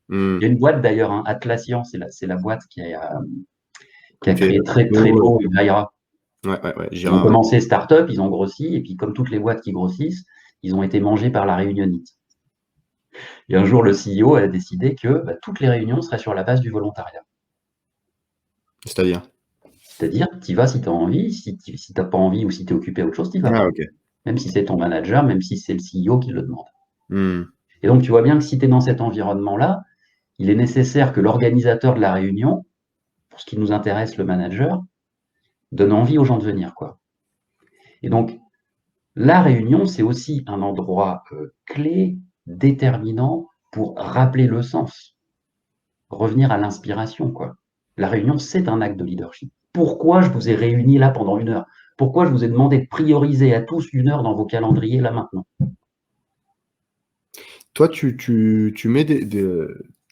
Il y a une boîte d'ailleurs, hein, Atlassian, c'est la boîte qui a créé Trello et Jira. Ils ont commencé start-up, ils ont grossi, et puis comme toutes les boîtes qui grossissent, ils ont été mangés par la réunionite. Et un jour, le CEO a décidé que toutes les réunions seraient sur la base du volontariat. C'est-à-dire? C'est-à-dire, tu y vas si tu as envie, si tu n'as pas envie ou si tu es occupé à autre chose, tu n'y vas pas. Okay. Même si c'est ton manager, même si c'est le CEO qui le demande. Et donc, tu vois bien que si tu es dans cet environnement-là, il est nécessaire que l'organisateur de la réunion, pour ce qui nous intéresse, le manager, donne envie aux gens de venir, quoi. Et donc, la réunion, c'est aussi un endroit clé, déterminant pour rappeler le sens, revenir à l'inspiration, quoi. La réunion, c'est un acte de leadership. Pourquoi je vous ai réunis là pendant 1 heure? Pourquoi je vous ai demandé de prioriser à tous 1 heure dans vos calendriers là maintenant? Toi, tu mets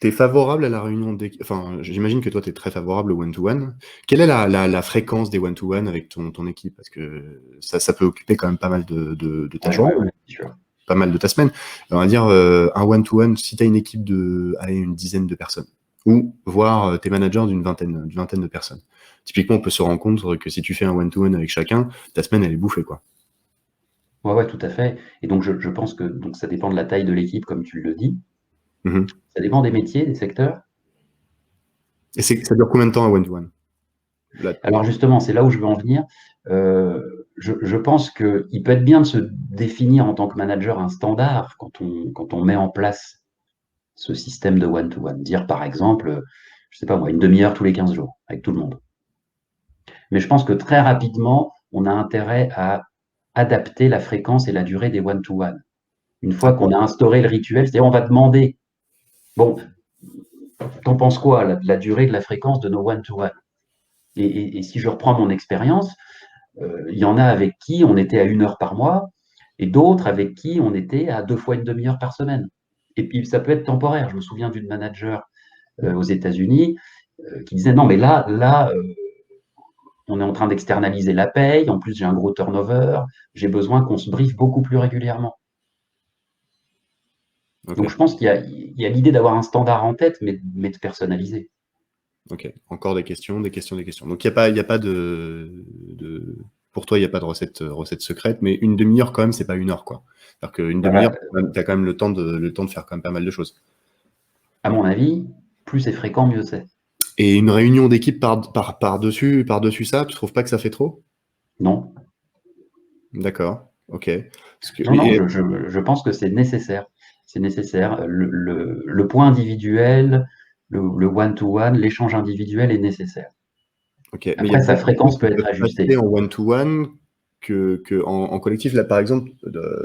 t'es favorable à la réunion enfin, j'imagine que toi, tu es très favorable au one-to-one. Quelle est la fréquence des one-to-one avec ton équipe? Parce que ça peut occuper quand même pas mal de ta journée, pas mal de ta semaine. On va dire un one-to-one, si tu as une équipe une dizaine de personnes, ou voire tes managers d'une vingtaine de personnes. Typiquement, on peut se rendre compte que si tu fais un one-to-one avec chacun, ta semaine, elle est bouffée, quoi. Ouais, tout à fait. Et donc, je pense que donc, ça dépend de la taille de l'équipe, comme tu le dis. Ça dépend des métiers, des secteurs. Et ça dure combien de temps un one-to-one? Alors justement, c'est là où je veux en venir. Je pense qu'il peut être bien de se définir en tant que manager un standard quand on met en place ce système de one-to-one. Dire par exemple, je sais pas moi, une demi-heure tous les 15 jours avec tout le monde. Mais je pense que très rapidement, on a intérêt à adapter la fréquence et la durée des one-to-one. Une fois qu'on a instauré le rituel, c'est-à-dire on va demander, bon, t'en penses quoi, la durée de la fréquence de nos one-to-one? Et si je reprends mon expérience, il y en a avec qui on était à 1 heure par mois et d'autres avec qui on était à 2 fois une demi-heure par semaine. Et puis ça peut être temporaire. Je me souviens d'une manager aux États-Unis qui disait non mais là on est en train d'externaliser la paye, en plus j'ai un gros turnover, j'ai besoin qu'on se briefe beaucoup plus régulièrement. Donc je pense qu'il y a l'idée d'avoir un standard en tête, mais de personnaliser. Ok, encore des questions. Donc il n'y a pas pour toi, il n'y a pas de recette secrète, mais une demi-heure quand même, c'est pas 1 heure, quoi. C'est-à-dire qu'une demi-heure, tu as quand même le temps de faire quand même pas mal de choses. À mon avis, plus c'est fréquent, mieux c'est. Et une réunion d'équipe par-dessus ça, tu trouves pas que ça fait trop? Non. D'accord, ok. Non, je pense que c'est nécessaire. C'est nécessaire. Le point individuel, le one-to-one, l'échange individuel est nécessaire. Ok. Après, sa fréquence peut être ajustée. En one-to-one en collectif, là par exemple,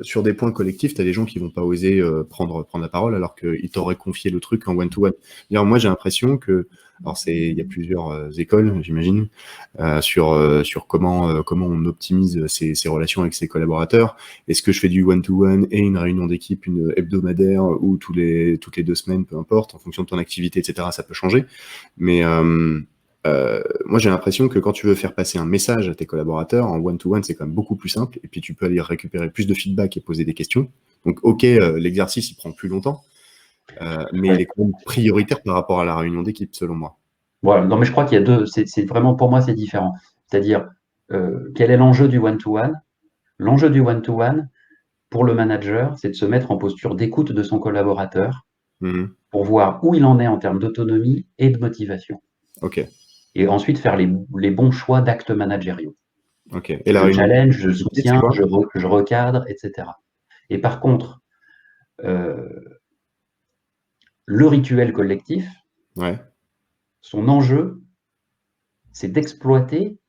sur des points collectifs, tu as des gens qui vont pas oser prendre la parole alors qu'ils t'auraient confié le truc en one-to-one. D'ailleurs, moi j'ai l'impression que, alors il y a plusieurs écoles, j'imagine, sur comment on optimise ses relations avec ses collaborateurs. Est-ce que je fais du one-to-one et une réunion d'équipe, une hebdomadaire, ou toutes les 2 semaines, peu importe, en fonction de ton activité, etc., ça peut changer. Mais moi, j'ai l'impression que quand tu veux faire passer un message à tes collaborateurs, en one-to-one, c'est quand même beaucoup plus simple. Et puis, tu peux aller récupérer plus de feedback et poser des questions. Donc, OK, l'exercice, il prend plus longtemps, mais il est quand même prioritaire par rapport à la réunion d'équipe, selon moi. Voilà. Non, mais je crois qu'il y a deux. C'est vraiment, pour moi, c'est différent. C'est-à-dire, quel est l'enjeu du one-to-one? L'enjeu du one-to-one, pour le manager, c'est de se mettre en posture d'écoute de son collaborateur Mhm. pour voir où il en est en termes d'autonomie et de motivation. OK. Et ensuite faire les bons choix d'actes managériaux. OK. Et la Je réunion challenge, je d'équipe, c'est soutiens, quoi? je recadre, etc. Et par contre, le rituel collectif, Ouais. son enjeu, c'est d'exploiter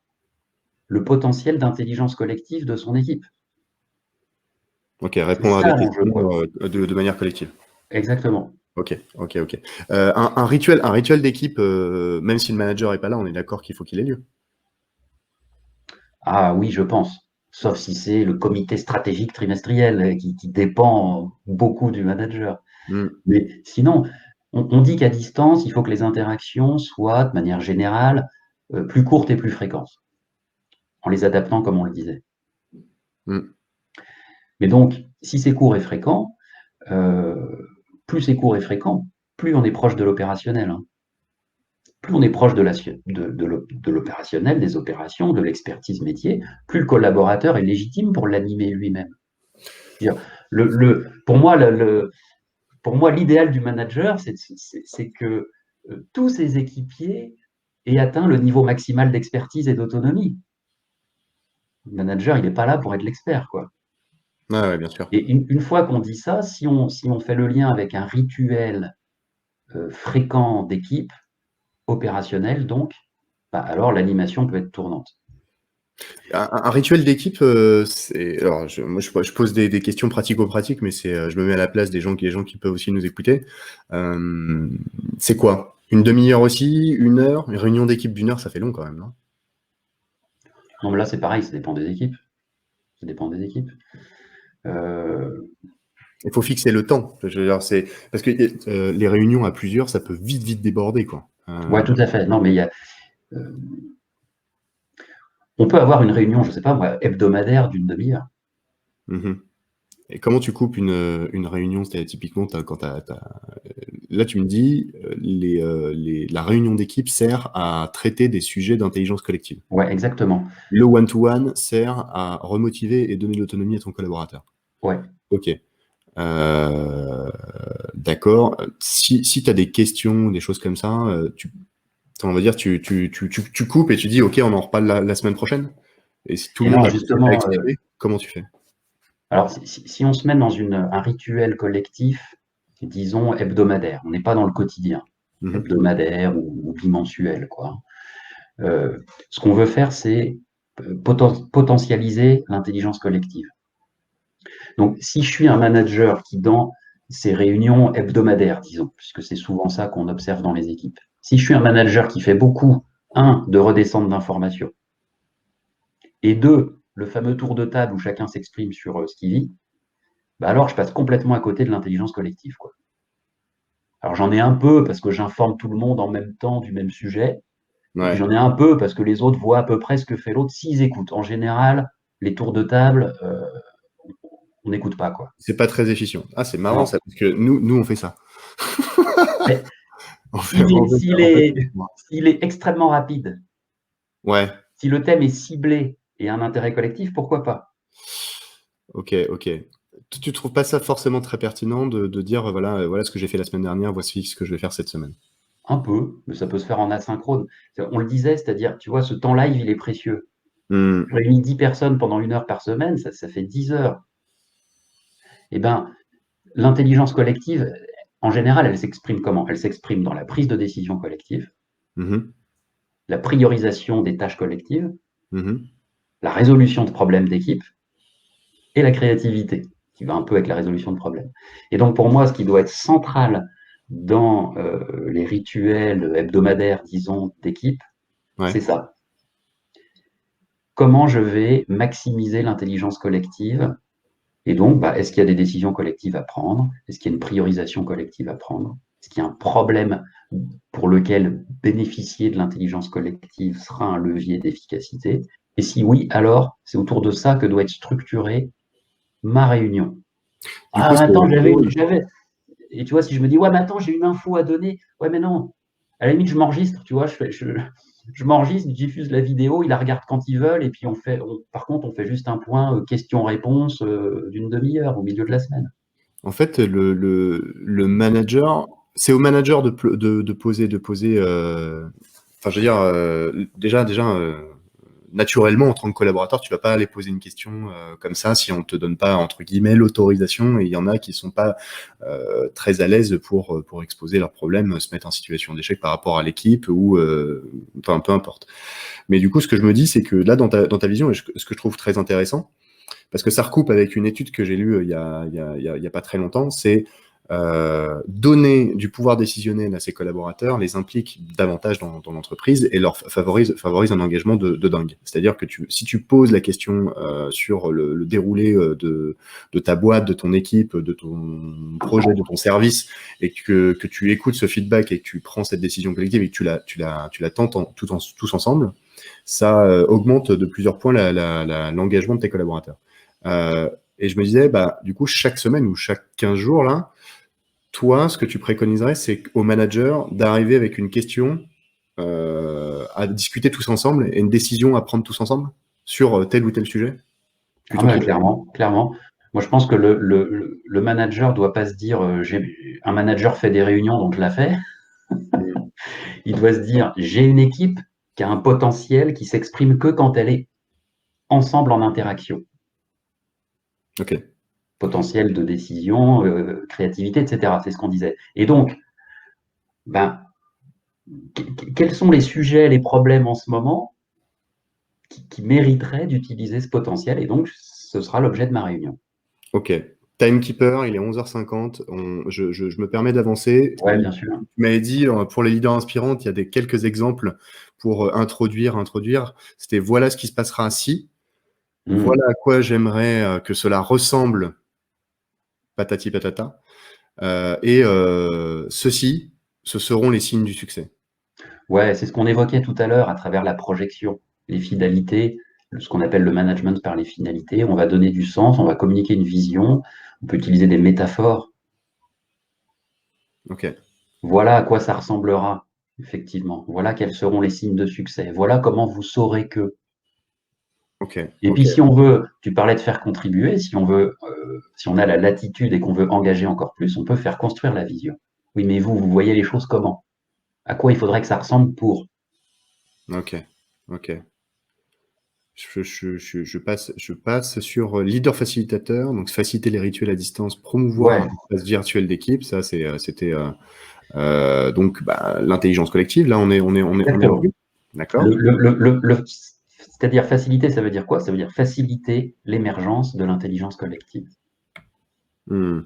le potentiel d'intelligence collective de son équipe. OK, C'est répondre à des ça l'enjeu, quoi. questions de manière collective. Exactement. OK. Un rituel d'équipe, même si le manager est pas là, on est d'accord qu'il faut qu'il ait lieu. Ah oui, je pense. Sauf si c'est le comité stratégique trimestriel qui dépend beaucoup du manager. Mm. Mais sinon, on dit qu'à distance, il faut que les interactions soient, de manière générale, plus courtes et plus fréquentes, en les adaptant comme on le disait. Mm. Mais donc, si c'est court et fréquent, plus c'est court et fréquent, plus on est proche de l'opérationnel, hein. Plus on est proche de l'opérationnel, des opérations, de l'expertise métier, plus le collaborateur est légitime pour l'animer lui-même. Pour moi, l'idéal du manager, c'est que tous ses équipiers aient atteint le niveau maximal d'expertise et d'autonomie. Le manager, il n'est pas là pour être l'expert, quoi. Ouais, bien sûr. Et une fois qu'on dit ça, si on fait le lien avec un rituel fréquent d'équipe, opérationnel donc, bah, alors l'animation peut être tournante. Un rituel d'équipe, alors moi je pose des questions pratico-pratiques, mais je me mets à la place des gens qui peuvent aussi nous écouter. C'est quoi? Une demi-heure aussi? 1 heure? Une réunion d'équipe d'1 heure, ça fait long quand même, non? Non, mais là, c'est pareil, ça dépend des équipes. Ça dépend des équipes. Il faut fixer le temps. Je veux dire, parce que les réunions à plusieurs, ça peut vite déborder, quoi. Ouais, tout à fait. Non, mais on peut avoir une réunion, je ne sais pas moi, hebdomadaire d'une demi-heure. Mhm. Et comment tu coupes une réunion? C'est-à-dire, typiquement, là, tu me dis, la réunion d'équipe sert à traiter des sujets d'intelligence collective. Ouais, exactement. Le one-to-one sert à remotiver et donner de l'autonomie à ton collaborateur. Ouais. OK. D'accord. Si tu as des questions, des choses comme ça, on va dire, tu coupes et tu dis, OK, on en reparle la semaine prochaine. Et si tout le monde non, a commencé à justement, exprimer, comment tu fais? alors si on se met dans un rituel collectif, disons hebdomadaire, on n'est pas dans le quotidien, Mhm. hebdomadaire ou bimensuel, quoi. Ce qu'on veut faire, c'est potentialiser l'intelligence collective. Donc, si je suis un manager qui, dans ces réunions hebdomadaires, disons, puisque c'est souvent ça qu'on observe dans les équipes, si je suis un manager qui fait beaucoup, un, de redescendre d'informations, et deux, le fameux tour de table où chacun s'exprime sur ce qu'il vit, bah alors je passe complètement à côté de l'intelligence collective, quoi. Alors j'en ai un peu parce que j'informe tout le monde en même temps du même sujet, et puis Ouais. j'en ai un peu parce que les autres voient à peu près ce que fait l'autre s'ils écoutent. En général, les tours de table, on n'écoute pas, quoi. C'est pas très efficient. Ah, c'est marrant Non. ça, parce que nous on fait ça. Mais On fait, s'il on est, fait ça. s'il est, s'il est extrêmement rapide, Ouais. si le thème est ciblé et un intérêt collectif, pourquoi pas? OK. Tu trouves pas ça forcément très pertinent de dire, voilà ce que j'ai fait la semaine dernière, voici ce que je vais faire cette semaine? Un peu, mais ça peut se faire en asynchrone. On le disait, c'est-à-dire, tu vois, ce temps live, il est précieux. Mmh. Je réunis 10 personnes pendant 1 heure par semaine, ça fait 10 heures. Eh bien, l'intelligence collective, en général, elle s'exprime comment? Elle s'exprime dans la prise de décision collective, Mmh mh. la priorisation des tâches collectives Mmh. la résolution de problèmes d'équipe et la créativité, qui va un peu avec la résolution de problèmes. Et donc pour moi, ce qui doit être central dans les rituels hebdomadaires, disons, d'équipe, Ouais. c'est ça. Comment je vais maximiser l'intelligence collective? Et donc, est-ce qu'il y a des décisions collectives à prendre? Est-ce qu'il y a une priorisation collective à prendre? Est-ce qu'il y a un problème pour lequel bénéficier de l'intelligence collective sera un levier d'efficacité? Et si oui, alors c'est autour de ça que doit être structurée ma réunion. Du Ah, coup, mais c'est attends, j'avais. Et tu vois, si je me dis, ouais, mais attends, j'ai une info à donner. Ouais, mais non. À la limite, je m'enregistre, tu vois, je m'enregistre, je diffuse la vidéo, ils la regardent quand ils veulent, et puis par contre, on fait juste un point question-réponse d'une demi-heure au milieu de la semaine. en fait, le manager, c'est au manager de poser, enfin, je veux dire, déjà, naturellement, en tant que collaborateur, tu vas pas aller poser une question comme ça si on te donne pas, entre guillemets, l'autorisation. Et il y en a qui sont pas très à l'aise pour exposer leurs problèmes, se mettre en situation d'échec par rapport à l'équipe ou, enfin, peu importe. Mais du coup, ce que je me dis, c'est que là, dans ta vision, et ce que je trouve très intéressant, parce que ça recoupe avec une étude que j'ai lue il y a pas très longtemps, c'est donner du pouvoir décisionnel à ses collaborateurs les implique davantage dans l'entreprise et leur favorise un engagement de dingue. C'est-à-dire que si tu poses la question sur le déroulé de ta boîte, de ton équipe, de ton projet, de ton service, et que tu écoutes ce feedback et que tu prends cette décision collective et que tu la tentes tous ensemble, ça augmente de plusieurs points l'engagement de tes collaborateurs. Et je me disais, du coup, chaque semaine ou chaque 15 jours, là, toi, ce que tu préconiserais, c'est au manager d'arriver avec une question à discuter tous ensemble et une décision à prendre tous ensemble sur tel ou tel sujet, Ah plutôt bah, que... clairement, clairement. Moi, je pense que le manager doit pas se dire, un manager fait des réunions, donc je la fais. Il doit se dire, j'ai une équipe qui a un potentiel qui s'exprime que quand elle est ensemble en interaction. Ok, Potentiel de décision, créativité, etc. C'est ce qu'on disait. Et donc, ben, quels sont les sujets, les problèmes en ce moment qui mériteraient d'utiliser ce potentiel? Et donc, ce sera l'objet de ma réunion. ok. Timekeeper, il est 11h50. Je me permets d'avancer. Ouais, bien sûr. Tu m'avais dit, pour les leaders inspirants, il y a quelques exemples pour introduire. C'était voilà ce qui se passera si, Hmm. voilà à quoi j'aimerais que cela ressemble, patati patata. Et ceux-ci, ce seront les signes du succès. Ouais, c'est ce qu'on évoquait tout à l'heure à travers la projection, les finalités, ce qu'on appelle le management par les finalités. On va donner du sens, on va communiquer une vision, on peut utiliser des métaphores. Ok, Voilà à quoi ça ressemblera, effectivement. Voilà quels seront les signes de succès. Voilà comment vous saurez que. ok, Et ok, puis si on veut, tu parlais de faire contribuer, si on veut, si on a la latitude et qu'on veut engager encore plus, on peut faire construire la vision. Oui, mais vous voyez les choses comment? À quoi il faudrait que ça ressemble pour? ok, ok. Je passe sur leader facilitateur, donc faciliter les rituels à distance, promouvoir Ouais, un espace virtuel d'équipe. Ça, c'était donc l'intelligence collective. Là, on est exactement. dessus. D'accord? C'est-à-dire faciliter, ça veut dire quoi? Ça veut dire faciliter l'émergence de l'intelligence collective. Hmm.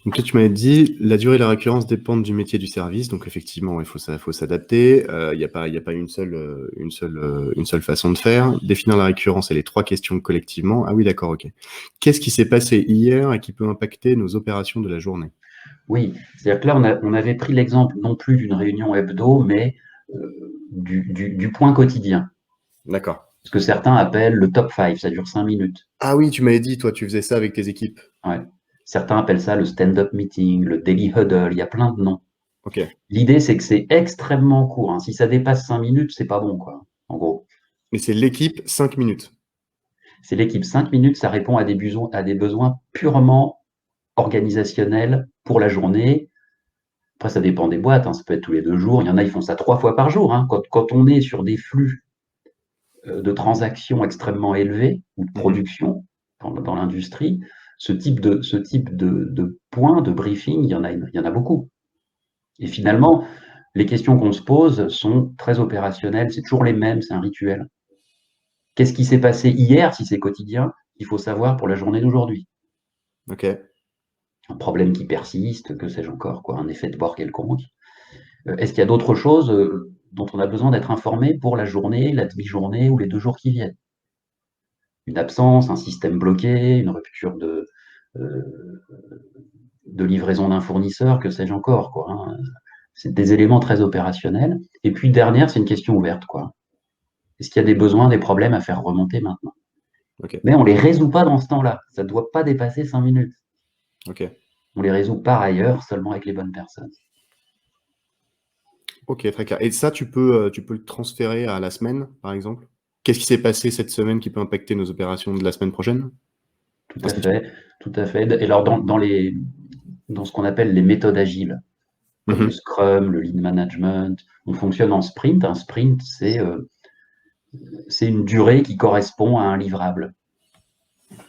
Donc toi, tu m'avais dit, la durée et la récurrence dépendent du métier du service. Donc effectivement, faut s'adapter. Il y a pas une seule façon de faire. Définir la récurrence et les trois questions collectivement. Ah oui, d'accord, ok. Qu'est-ce qui s'est passé hier et qui peut impacter nos opérations de la journée? Oui, c'est-à-dire que là, on avait pris l'exemple non plus d'une réunion hebdo, mais du point quotidien. D'accord. Ce que certains appellent le top 5, ça dure 5 minutes. Ah oui, tu m'avais dit, toi, tu faisais ça avec tes équipes. Ouais. Certains appellent ça le stand-up meeting, le daily huddle, il y a plein de noms. Ok. L'idée, c'est que c'est extrêmement court, hein. Si ça dépasse 5 minutes, c'est pas bon, quoi. En gros, Mais c'est l'équipe 5 minutes. c'est l'équipe 5 minutes, ça répond à des besoins purement organisationnels pour la journée. Après, ça dépend des boîtes, hein. Ça peut être tous les 2 jours. Il y en a, ils font ça 3 fois par jour, hein. Quand on est sur des flux de transactions extrêmement élevés ou de Mhm. production dans l'industrie, ce type de points, de briefing, il y en a beaucoup. Et finalement, les questions qu'on se pose sont très opérationnelles, c'est toujours les mêmes, c'est un rituel. Qu'est-ce qui s'est passé hier, si c'est quotidien, qu'il faut savoir pour la journée d'aujourd'hui? Ok. Un problème qui persiste, que sais-je encore, quoi, un effet de bord quelconque. Est-ce qu'il y a d'autres choses dont on a besoin d'être informé pour la journée, la demi-journée ou les 2 jours qui viennent? Une absence, un système bloqué, une rupture euh, de livraison d'un fournisseur, que sais-je encore, quoi, hein. C'est des éléments très opérationnels. Et puis dernière, c'est une question ouverte, quoi. Est-ce qu'il y a des besoins, des problèmes à faire remonter maintenant? Ok. Mais on ne les résout pas dans ce temps-là. Ça ne doit pas dépasser 5 minutes. Ok. On les résout par ailleurs, seulement avec les bonnes personnes. Ok, très clair. Et ça, tu peux le transférer à la semaine, par exemple? Qu'est-ce qui s'est passé cette semaine qui peut impacter nos opérations de la semaine prochaine? Tout à Ainsi de suite. fait, tout à fait. Et alors, dans ce qu'on appelle les méthodes agiles, comme le Mhm. Scrum, le Lean Management, on fonctionne en sprint. Un sprint, c'est une durée qui correspond à un livrable.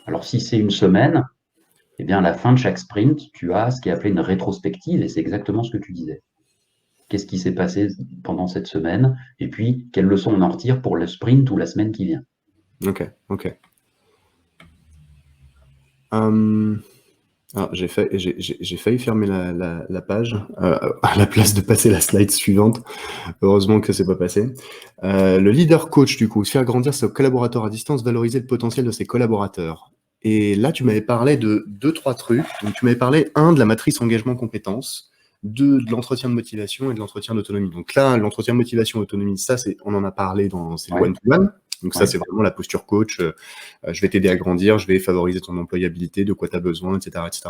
Alors, si c'est une semaine, eh bien, à la fin de chaque sprint, tu as ce qui est appelé une rétrospective, et c'est exactement ce que tu disais. Qu'est-ce qui s'est passé pendant cette semaine? Et puis, quelles leçons on en retire pour le sprint ou la semaine qui vient? Ok, ok. Hum, alors, j'ai failli fermer la page à la place de passer la slide suivante. Heureusement que c'est pas passé. Le leader coach, du coup, faire grandir ses collaborateurs à distance, valoriser le potentiel de ses collaborateurs. Et là, tu m'avais parlé de deux, trois trucs. Donc, tu m'avais parlé, un, de la matrice engagement-compétences, deux, de l'entretien de motivation et de l'entretien d'autonomie. Donc là, l'entretien de motivation et autonomie, ça, on en a parlé c'est le Ouais, one-to-one. Donc ça, ouais, c'est vraiment la posture coach. Je vais t'aider à grandir, je vais favoriser ton employabilité, de quoi tu as besoin, etc., etc.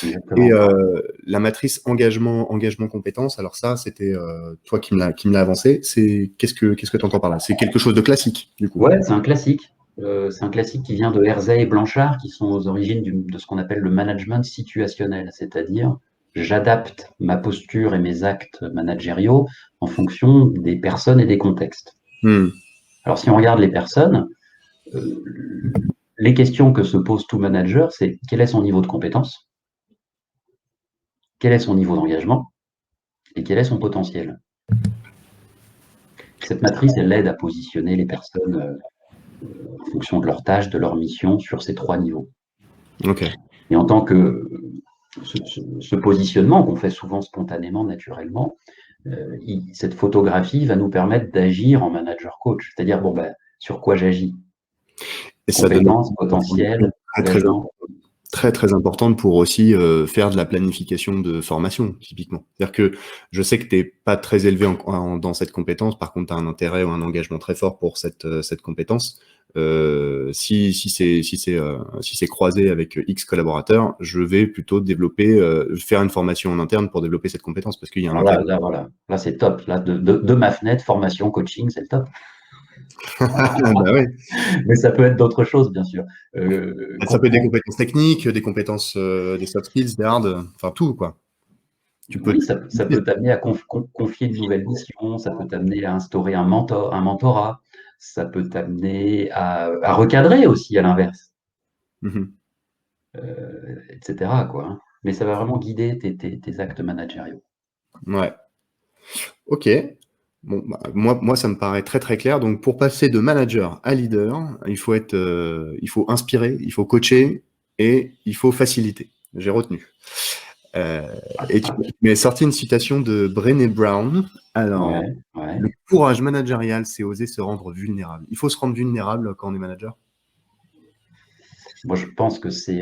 Et exactement. la matrice engagement compétences, alors ça, c'était toi qui me l'a avancé. Qu'est-ce que tu entends par là? C'est quelque chose de classique, du coup. Ouais, c'est un classique. C'est un classique qui vient de Herzey et Blanchard, qui sont aux origines de ce qu'on appelle le management situationnel, c'est-à-dire j'adapte ma posture et mes actes managériaux en fonction des personnes et des contextes. Hmm. Alors, si on regarde les personnes, euh, les questions que se pose tout manager, c'est quel est son niveau de compétence, quel est son niveau d'engagement et quel est son potentiel. Cette matrice, elle aide à positionner les personnes en fonction de leur tâche, de leur mission sur ces 3 niveaux. Ok. Et en tant que ce positionnement qu'on fait souvent spontanément, naturellement, cette photographie va nous permettre d'agir en manager coach, c'est-à-dire bon, ben, sur quoi j'agis? Et ça donne Compétences, une information potentiel, très, très, engagement. très, très importante pour aussi faire de la planification de formation, typiquement. C'est-à-dire que je sais que tu n'es pas très élevé dans cette compétence, par contre, tu as un intérêt ou un engagement très fort pour cette compétence. Si c'est croisé avec X collaborateurs, je vais plutôt faire une formation en interne pour développer cette compétence parce qu'il y a un Alors intérêt. là, voilà. Là, c'est top. Là, de ma fenêtre, formation, coaching, c'est le top. Bah ouais. Mais ça peut être d'autres choses, bien sûr. Ça peut être des compétences techniques, des compétences, des soft skills, des hard, enfin tout, quoi. Tu peux. Oui, ça peut t'amener à confier une nouvelle mission, ça peut t'amener à instaurer un mentorat, ça peut t'amener à recadrer aussi à l'inverse, Mhm. etc., quoi, hein. Mais ça va vraiment guider tes actes managériaux. Ouais. Ok. Bon, bah, moi, ça me paraît très très clair. Donc, pour passer de manager à leader, il faut inspirer, il faut coacher et il faut faciliter. J'ai retenu. Euh, et tu m'as sorti une citation de Brené Brown. Alors, Ouais, ouais. le courage managérial, c'est oser se rendre vulnérable. Il faut se rendre vulnérable quand on est manager. Moi, je pense que c'est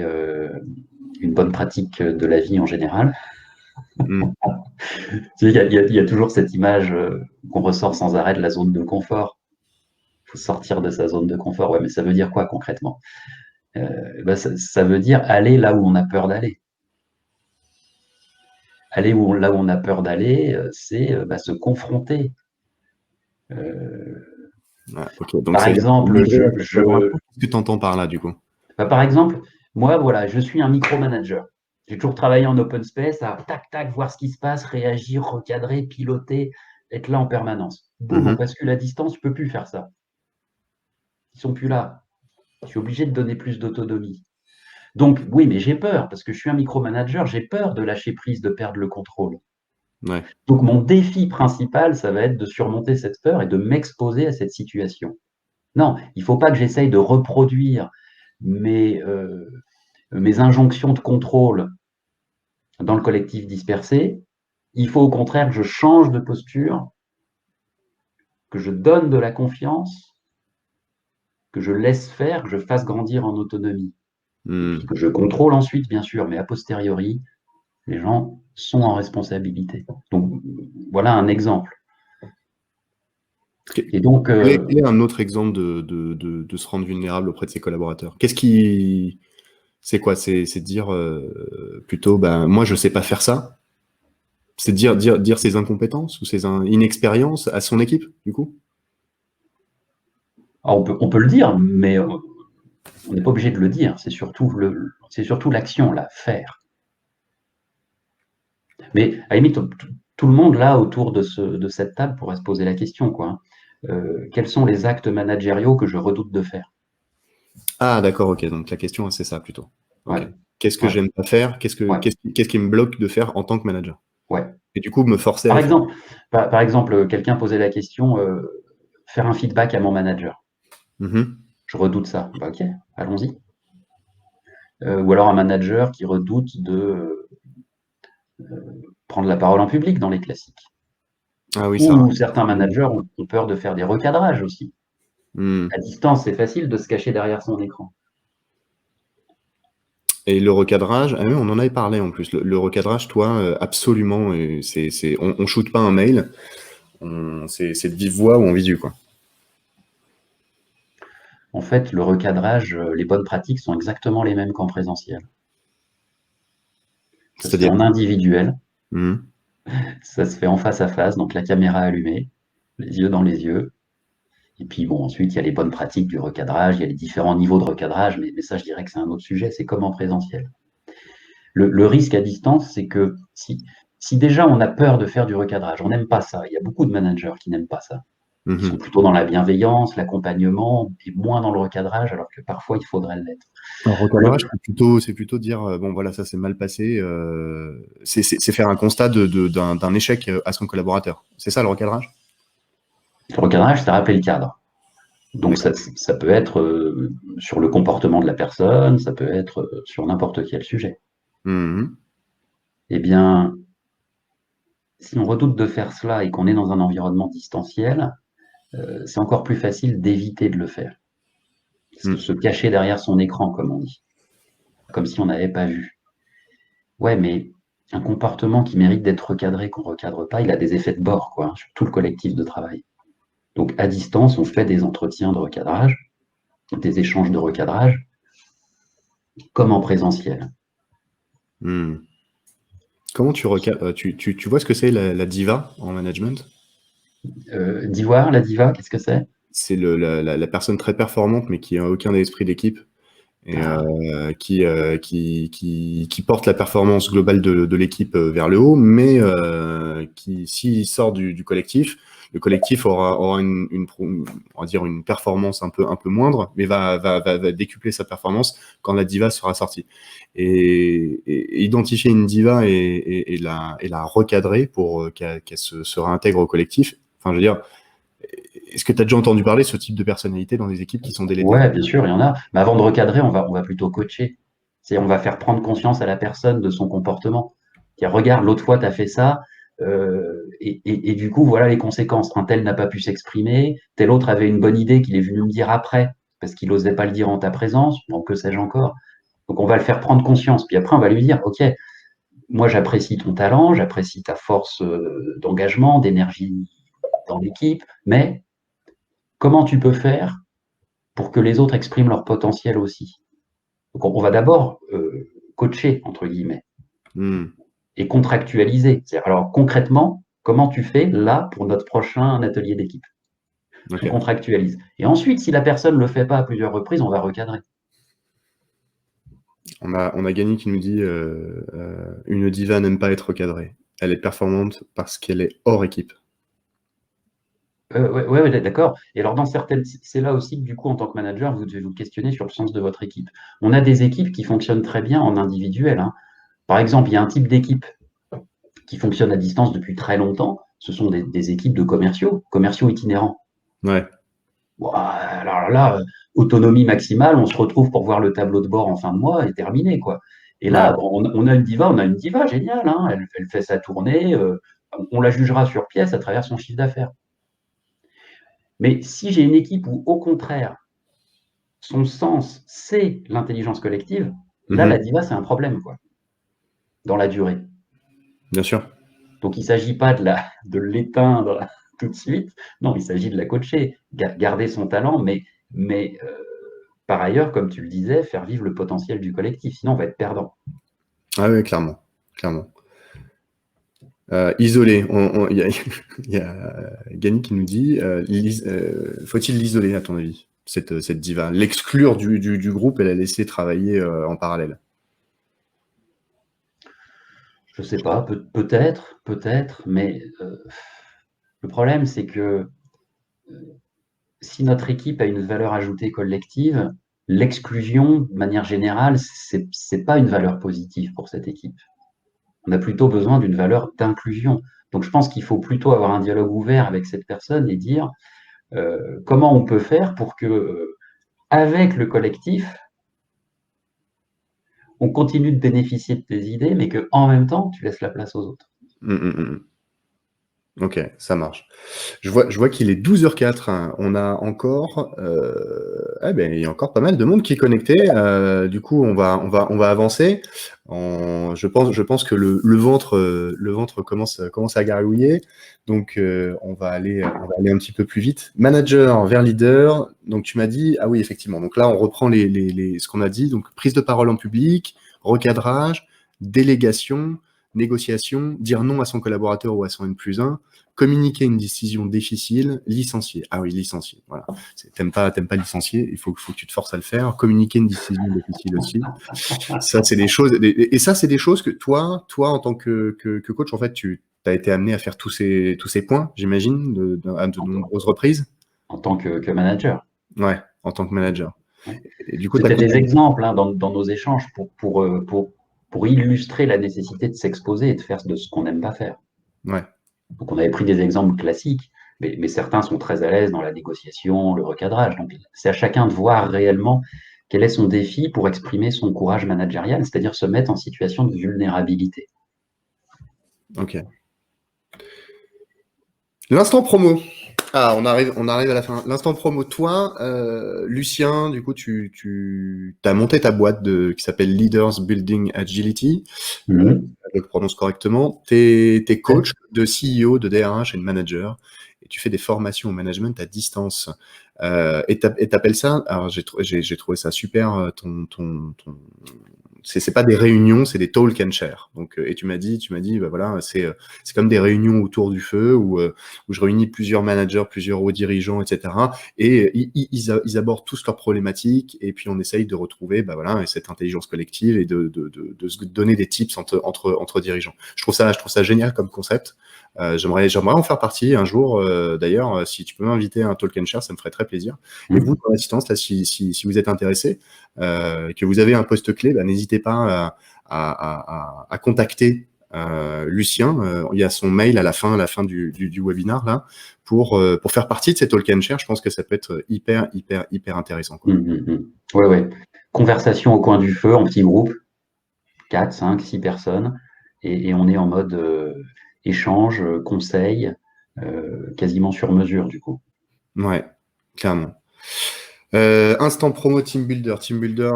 une bonne pratique de la vie en général. Hmm. Tu sais, il y a toujours cette image qu'on ressort sans arrêt de la zone de confort. Il faut sortir de sa zone de confort. Ouais, mais ça veut dire quoi concrètement? Ben, ça veut dire aller là où on a peur d'aller. Aller là où on a peur d'aller, c'est bah, se confronter. Euh, Ouais, ok. Donc, par ça veut dire exemple, livrer à sa collaboration. Qu'est-ce que tu entends par là, du coup? par exemple, moi, voilà, je suis un micromanager. J'ai toujours travaillé en open space à tac, tac, voir ce qui se passe, réagir, recadrer, piloter, être là en permanence. Boum, on Mhm. bascule à distance, je ne peux plus faire ça. Ils sont plus là. Je suis obligé de donner plus d'autonomie. Donc, oui, mais j'ai peur, parce que je suis un micromanager, j'ai peur de lâcher prise, de perdre le contrôle. Ouais. Donc, mon défi principal, ça va être de surmonter cette peur et de m'exposer à cette situation. Non, il ne faut pas que j'essaye de reproduire mes, mes injonctions de contrôle dans le collectif dispersé. Il faut au contraire que je change de posture, que je donne de la confiance, que je laisse faire, que je fasse grandir en autonomie. Et puis Hmm. que je contrôle ensuite, bien sûr, mais a posteriori, les gens sont en responsabilité. Donc, voilà un exemple. Et donc, Quel est un autre exemple de se rendre vulnérable auprès de ses collaborateurs? C'est quoi? C'est dire plutôt, ben, moi, je sais pas faire ça. C'est dire ses incompétences ou ses inexpériences à son équipe, du coup? on peut le dire, mais on n'est pas obligé de le dire. C'est surtout l'action, là, faire. Mais à la limite, tout le monde là autour de cette table pourrait se poser la question, quoi. Quels sont les actes managériaux que je redoute de faire? Ah, d'accord, ok. Donc la question, c'est ça plutôt. Ok. Ouais, Qu'est-ce que ouais, j'aime pas faire? ouais, Qu'est-ce qui me bloque de faire en tant que manager? ouais. Et du coup, me forcer à Par le faire. exemple, par exemple, quelqu'un posait la question, faire un feedback à mon manager. Mhm. Je redoute ça. Bah, ok, allons-y. Ou alors un manager qui redoute de prendre la parole en public dans les classiques. Ah oui, ça. Ou certains managers ont peur de faire des recadrages aussi. Hmm. À distance, c'est facile de se cacher derrière son écran. Et le recadrage, ah oui, on en avait parlé en plus. Le recadrage, toi, absolument, on shoot pas un mail, c'est de vive voix ou en visu, quoi. En fait, le recadrage, les bonnes pratiques sont exactement les mêmes qu'en présentiel. Ça se fait C'est-à-dire. en individuel, Mhm. ça se fait en face à face, donc la caméra allumée, les yeux dans les yeux. Et puis bon, ensuite, il y a les bonnes pratiques du recadrage, il y a les différents niveaux de recadrage, mais ça, je dirais que c'est un autre sujet, c'est comme en présentiel. Le risque à distance, c'est que si déjà on a peur de faire du recadrage, on n'aime pas ça, il y a beaucoup de managers qui n'aiment pas ça, qui sont Mhm. plutôt dans la bienveillance, l'accompagnement, et moins dans le recadrage, alors que parfois il faudrait l'être. Un recadrage, Le, c'est plutôt dire, bon, voilà, ça s'est mal passé. C'est faire un constat d'un échec à son collaborateur. C'est ça le recadrage? le recadrage, c'est rappeler le cadre. Donc D'accord. ça peut être sur le comportement de la personne, ça peut être sur n'importe quel sujet. Mhm. Eh bien, si on redoute de faire cela et qu'on est dans un environnement distanciel, c'est encore plus facile d'éviter de le faire. Mhm. Se cacher derrière son écran, comme on dit, comme si on n'avait pas vu. Ouais, mais un comportement qui mérite d'être recadré, qu'on ne recadre pas, il a des effets de bord, quoi, hein, sur tout le collectif de travail. Donc à distance, on fait des entretiens de recadrage, des échanges de recadrage, comme en présentiel. Mhm. Comment tu recadres? Tu vois ce que c'est la diva en management? D'ivoire, la diva, qu'est-ce que c'est? C'est la personne très performante, mais qui a aucun esprit d'équipe et Ah, qui porte la performance globale de l'équipe vers le haut, mais qui, s'il sort du collectif, le collectif aura on va dire une performance un peu moindre, mais va décupler sa performance quand la diva sera sortie. Et identifier une diva et la recadrer pour qu'elle se réintègre au collectif. Enfin, je veux dire, est-ce que tu as déjà entendu parler de ce type de personnalité dans des équipes qui sont délétères? ouais, bien sûr, il y en a. Mais avant de recadrer, on va plutôt coacher. On va faire prendre conscience à la personne de son comportement. Dire, regarde, l'autre fois, tu as fait ça, et du coup, voilà les conséquences. Un tel n'a pas pu s'exprimer, tel autre avait une bonne idée qu'il est venu me dire après, parce qu'il n'osait pas le dire en ta présence, donc que sais-je encore. Donc, on va le faire prendre conscience. Puis après, on va lui dire, OK, moi, j'apprécie ton talent, j'apprécie ta force d'engagement, d'énergie dans l'équipe, mais comment tu peux faire pour que les autres expriment leur potentiel aussi? Donc, on va d'abord coacher, entre guillemets, Hmm. et contractualiser. C'est-à-dire, alors concrètement, comment tu fais là pour notre prochain atelier d'équipe? On Ok. contractualise. Et ensuite, si la personne ne le fait pas à plusieurs reprises, on va recadrer. On a Gany qui nous dit une diva n'aime pas être recadrée. Elle est performante parce qu'elle est hors équipe. Ouais, ouais, ouais, d'accord. Et alors, dans certaines, c'est là aussi que du coup, en tant que manager, vous devez vous questionner sur le sens de votre équipe. On a des équipes qui fonctionnent très bien en individuel, hein. Par exemple, il y a un type d'équipe qui fonctionne à distance depuis très longtemps. Ce sont des équipes de commerciaux, commerciaux itinérants. Ouais. Bon, alors là, autonomie maximale, on se retrouve pour voir le tableau de bord en fin de mois et terminé, quoi. Et Ouais. là, bon, on a une diva géniale, hein, elle fait sa tournée, on la jugera sur pièce à travers son chiffre d'affaires. Mais si j'ai une équipe où, au contraire, son sens, c'est l'intelligence collective, là, la Mhm. diva, c'est un problème, quoi, dans la durée. Bien sûr. Donc, il ne s'agit pas de l'éteindre tout de suite. Non, il s'agit de la coacher, garder son talent, mais par ailleurs, comme tu le disais, faire vivre le potentiel du collectif. Sinon, on va être perdant. Ah oui, clairement. Clairement. Isolé. Il y a, il y a Gany qui nous dit faut-il l'isoler, à ton avis, cette diva? L'exclure du groupe et la laisser travailler en parallèle? Je ne sais pas, peut-être, mais le problème, c'est que si notre équipe a une valeur ajoutée collective, l'exclusion, de manière générale, c'est pas une valeur positive pour cette équipe. On a plutôt besoin d'une valeur d'inclusion. Donc, je pense qu'il faut plutôt avoir un dialogue ouvert avec cette personne et dire comment on peut faire pour que, avec le collectif, on continue de bénéficier de tes idées, mais qu'en même temps, tu laisses la place aux autres. Ok, ça marche. Je vois qu'il est 12h04, hein. On a encore, il y a encore pas mal de monde qui est connecté. Du coup, on va avancer. Je pense que le ventre commence à gargouiller. Donc, on va aller un petit peu plus vite. Manager vers leader. Donc, tu m'as dit, ah oui, effectivement. Donc là, on reprend ce qu'on a dit. Donc, prise de parole en public, recadrage, délégation, négociation, dire non à son collaborateur ou à son N+1, communiquer une décision difficile, licencier. Ah oui, licencier. Voilà. T'aimes pas licencier, il faut que tu te forces à le faire. Communiquer une décision difficile aussi. Ça, c'est des choses, et ça, c'est des choses que toi, en tant que coach, en fait, tu as été amené à faire tous ces points, j'imagine, à de nombreuses reprises. En tant que manager. Ouais, en tant que manager. Ouais. Et du coup, C'était des exemples hein, dans nos échanges pour illustrer la nécessité de s'exposer et de faire de ce qu'on n'aime pas faire. Ouais. Donc, on avait pris des exemples classiques, mais certains sont très à l'aise dans la négociation, le recadrage. Donc, c'est à chacun de voir réellement quel est son défi pour exprimer son courage managérial, c'est-à-dire se mettre en situation de vulnérabilité. Ok. L'instant promo. Ah, on arrive à la fin. L'instant promo. Toi, Lucien, du coup, tu as monté ta boîte qui s'appelle Leaders Building Agility. Je le prononce correctement. Tu es coach de CEO, de DRH et de manager. Et tu fais des formations au management à distance. Et t'appelles ça, alors j'ai trouvé ça super, c'est pas des réunions, c'est des talk and share. Donc, et tu m'as dit, bah voilà, c'est comme des réunions autour du feu où je réunis plusieurs managers, plusieurs hauts dirigeants, etc. Et ils abordent tous leurs problématiques et puis on essaye de retrouver, bah voilà, cette intelligence collective et de se donner des tips entre dirigeants. Je trouve ça génial comme concept. J'aimerais en faire partie un jour. D'ailleurs, si tu peux m'inviter à un talk and share, ça me ferait très plaisir. Et vous, dans l'assistance, là, si vous êtes intéressé, que vous avez un poste clé, bah, n'hésitez pas à contacter Lucien. Il y a son mail à la fin du webinar là pour faire partie de ces talk and share. Je pense que ça peut être hyper intéressant, quoi. Ouais. Conversation au coin du feu en petit groupe, 4, 5, 6 personnes, et on est en mode échange, conseil, quasiment sur mesure du coup. Ouais, clairement. Instant promo Team Builder. Team Builder,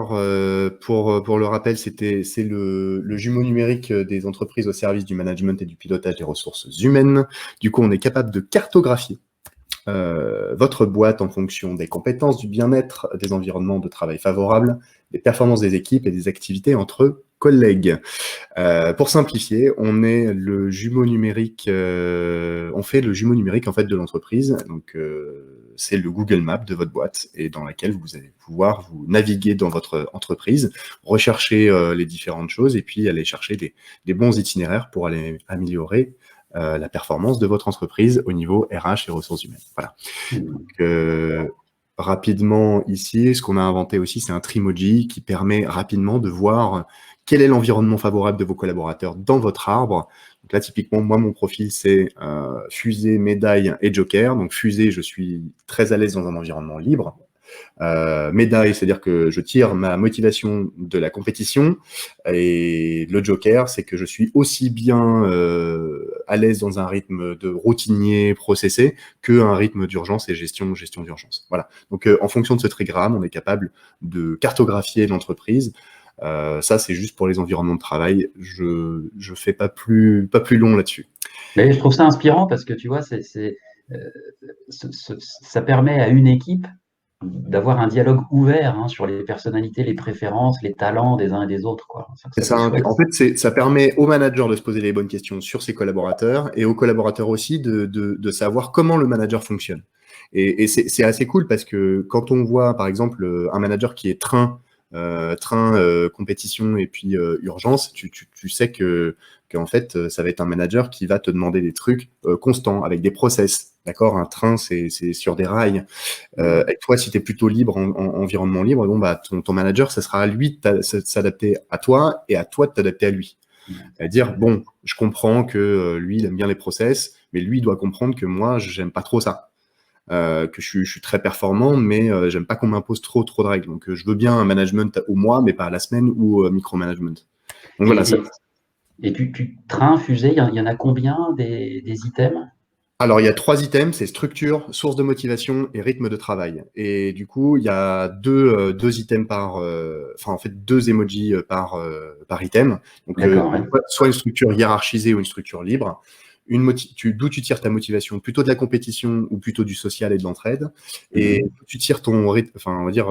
pour le rappel, c'est le jumeau numérique des entreprises au service du management et du pilotage des ressources humaines. Du coup, on est capable de cartographier votre boîte en fonction des compétences, du bien-être, des environnements de travail favorables, des performances des équipes et des activités entre collègues. Pour simplifier, on est le jumeau numérique, on fait le jumeau numérique en fait de l'entreprise. Donc c'est le Google Maps de votre boîte et dans laquelle vous allez pouvoir vous naviguer dans votre entreprise, rechercher les différentes choses et puis aller chercher des bons itinéraires pour aller améliorer la performance de votre entreprise au niveau RH et ressources humaines. Voilà. Donc, rapidement ici, ce qu'on a inventé aussi, c'est un Trimoji qui permet rapidement de voir quel est l'environnement favorable de vos collaborateurs dans votre arbre. Donc là, typiquement, moi, mon profil, c'est fusée, médaille et joker. Donc fusée, je suis très à l'aise dans un environnement libre. Médaille, c'est-à-dire que je tire ma motivation de la compétition, et le joker, c'est que je suis aussi bien à l'aise dans un rythme de routinier processé qu'un rythme d'urgence et gestion d'urgence. Voilà. Donc en fonction de ce trigramme, on est capable de cartographier l'entreprise. Ça, c'est juste pour les environnements de travail. Je fais pas plus long là-dessus. Mais je trouve ça inspirant parce que tu vois, ça permet à une équipe d'avoir un dialogue ouvert sur les personnalités, les préférences, les talents des uns et des autres, quoi. Ça, C'est c'est ça, chouette. en fait, ça permet au manager de se poser les bonnes questions sur ses collaborateurs et aux collaborateurs aussi de savoir comment le manager fonctionne. Et c'est assez cool parce que quand on voit, par exemple, un manager qui est compétition et puis urgence, tu sais qu'en fait, ça va être un manager qui va te demander des trucs constants avec des process. D'accord, un train, c'est sur des rails. Et toi, si tu es plutôt libre, en environnement libre, bon, bah, ton manager, ça sera à lui de s'adapter à toi et à toi de t'adapter à lui. C'est-à-dire, bon, je comprends que lui, il aime bien les process, mais lui, il doit comprendre que moi, j'aime pas trop ça. Que je suis très performant, mais j'aime pas qu'on m'impose trop de règles. Donc, je veux bien un management au mois, mais pas à la semaine ou micromanagement. Donc voilà. Et train, fusée, il y en a combien des items? Alors, il y a 3 items, c'est structure, source de motivation et rythme de travail. Et du coup, il y a deux items en fait, 2 emojis par item. Donc, D'accord, ouais. soit une structure hiérarchisée ou une structure libre. D'où tu tires ta motivation, plutôt de la compétition ou plutôt du social et de l'entraide. Et tu tires ton rythme, enfin, on va dire,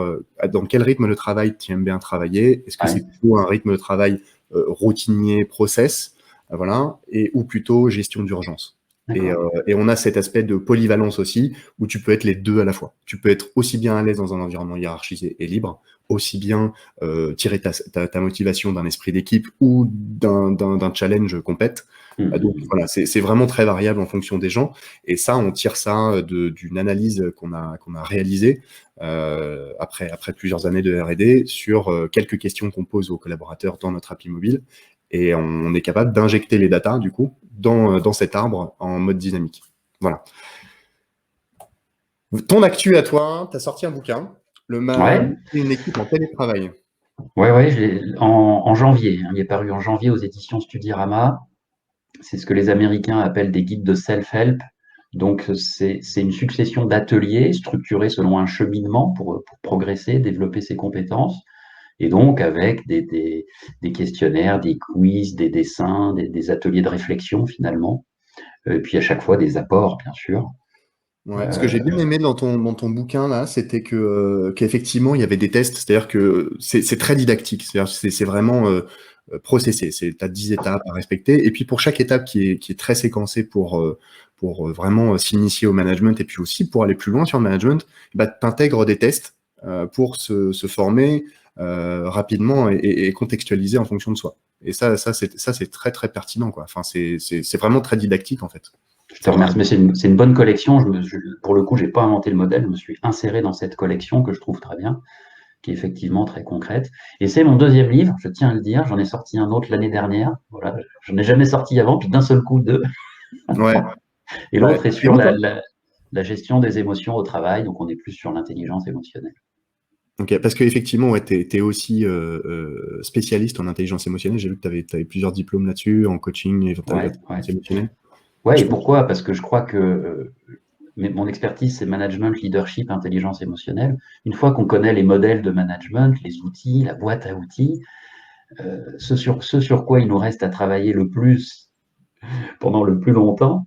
dans quel rythme de travail tu aimes bien travailler. Est-ce que Ouais, c'est plutôt un rythme de travail routinier, process, voilà, ou plutôt gestion d'urgence. Et, d'accord. et on a cet aspect de polyvalence aussi, où tu peux être les deux à la fois. Tu peux être aussi bien à l'aise dans un environnement hiérarchisé et libre, aussi bien tirer ta motivation d'un esprit d'équipe ou d'un challenge compète. Donc voilà, c'est vraiment très variable en fonction des gens. Et ça, on tire ça d'une analyse qu'on a réalisée après plusieurs années de R&D sur quelques questions qu'on pose aux collaborateurs dans notre appli mobile. Et on est capable d'injecter les datas, du coup, dans cet arbre en mode dynamique. Voilà. Ton actu à toi, tu as sorti un bouquin, Ouais, une équipe en télétravail. ouais, en janvier. Il est paru en janvier aux éditions Studirama. C'est ce que les Américains appellent des guides de self-help. Donc, c'est une succession d'ateliers structurés selon un cheminement pour progresser, développer ses compétences. Et donc, avec des questionnaires, des quiz, des dessins, des ateliers de réflexion, finalement. Et puis, à chaque fois, des apports, bien sûr. Ouais. Ce que j'ai bien aimé dans ton bouquin là, c'était qu'effectivement il y avait des tests, c'est-à-dire que c'est très didactique, c'est-à-dire c'est vraiment processé, tu as 10 étapes à respecter, et puis pour chaque étape qui est très séquencée pour vraiment s'initier au management, et puis aussi pour aller plus loin sur le management, bah, tu intègres des tests pour se former rapidement et contextualiser en fonction de soi. Et ça c'est très très pertinent, quoi. Enfin, c'est vraiment très didactique en fait. Je te C'est remercie, mais c'est une bonne collection. Pour le coup, je n'ai pas inventé le modèle, je me suis inséré dans cette collection que je trouve très bien, qui est effectivement très concrète. Et c'est mon deuxième livre, je tiens à le dire. J'en ai sorti un autre l'année dernière. Voilà, je n'en ai jamais ouais, sorti avant, puis d'un seul coup deux. ouais. Et Ouais. l'autre est Et sur donc, la gestion des émotions au travail, donc on est plus sur l'intelligence émotionnelle. ok, parce qu'effectivement, ouais, tu es aussi spécialiste en intelligence émotionnelle. J'ai vu que tu avais plusieurs diplômes là-dessus, en coaching et Ouais, ouais. intelligence émotionnelle. Ouais, Je et pense. pourquoi? Parce que je crois que mon expertise, c'est management, leadership, intelligence émotionnelle. Une fois qu'on connaît les modèles de management, les outils, la boîte à outils, ce sur quoi il nous reste à travailler le plus pendant le plus longtemps,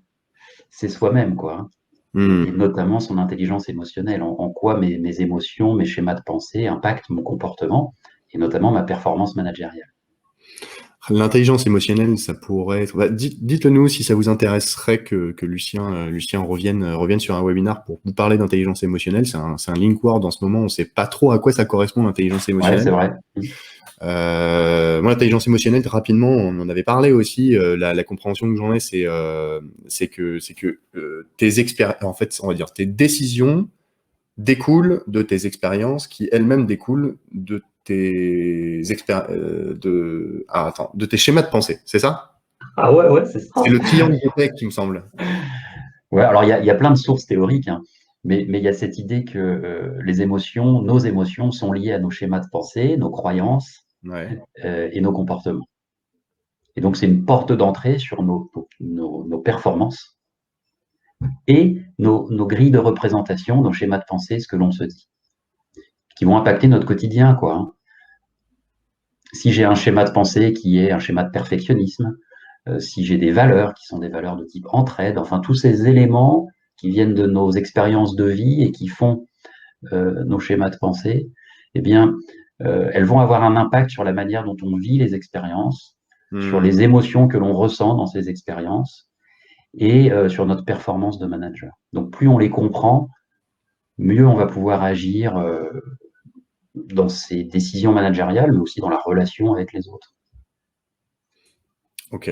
c'est soi-même, quoi, hein. Et Hmm. notamment son intelligence émotionnelle, en quoi mes émotions, mes schémas de pensée impactent mon comportement, et notamment ma performance managériale. L'intelligence émotionnelle, ça pourrait être. Bah, dites-le nous si ça vous intéresserait que Lucien revienne sur un webinar pour vous parler d'intelligence émotionnelle. C'est un link word en ce moment. On ne sait pas trop à quoi ça correspond l'intelligence Ouais, c'est émotionnelle. vrai. Moi, l'intelligence émotionnelle, rapidement, on en avait parlé aussi. La compréhension que j'en ai, c'est que en fait, on va dire, tes décisions découlent de tes expériences, qui elles-mêmes découlent de tes de tes schémas de pensée. C'est ça? Ah ouais, c'est ça. C'est le triangle de Peck, il me semble. Ouais, alors il y a plein de sources théoriques, hein, mais il y a cette idée que les émotions, nos émotions sont liées à nos schémas de pensée, nos croyances Ouais. et nos comportements. Et donc c'est une porte d'entrée sur nos performances et nos grilles de représentation, nos schémas de pensée, ce que l'on se dit, qui vont impacter notre quotidien, quoi, hein. Si j'ai un schéma de pensée qui est un schéma de perfectionnisme, si j'ai des valeurs qui sont des valeurs de type entraide, enfin tous ces éléments qui viennent de nos expériences de vie et qui font nos schémas de pensée, eh bien, elles vont avoir un impact sur la manière dont on vit les expériences, sur les émotions que l'on ressent dans ces expériences et sur notre performance de manager. Donc, plus on les comprend, mieux on va pouvoir agir dans ses décisions managériales, mais aussi dans la relation avec les autres. Ok.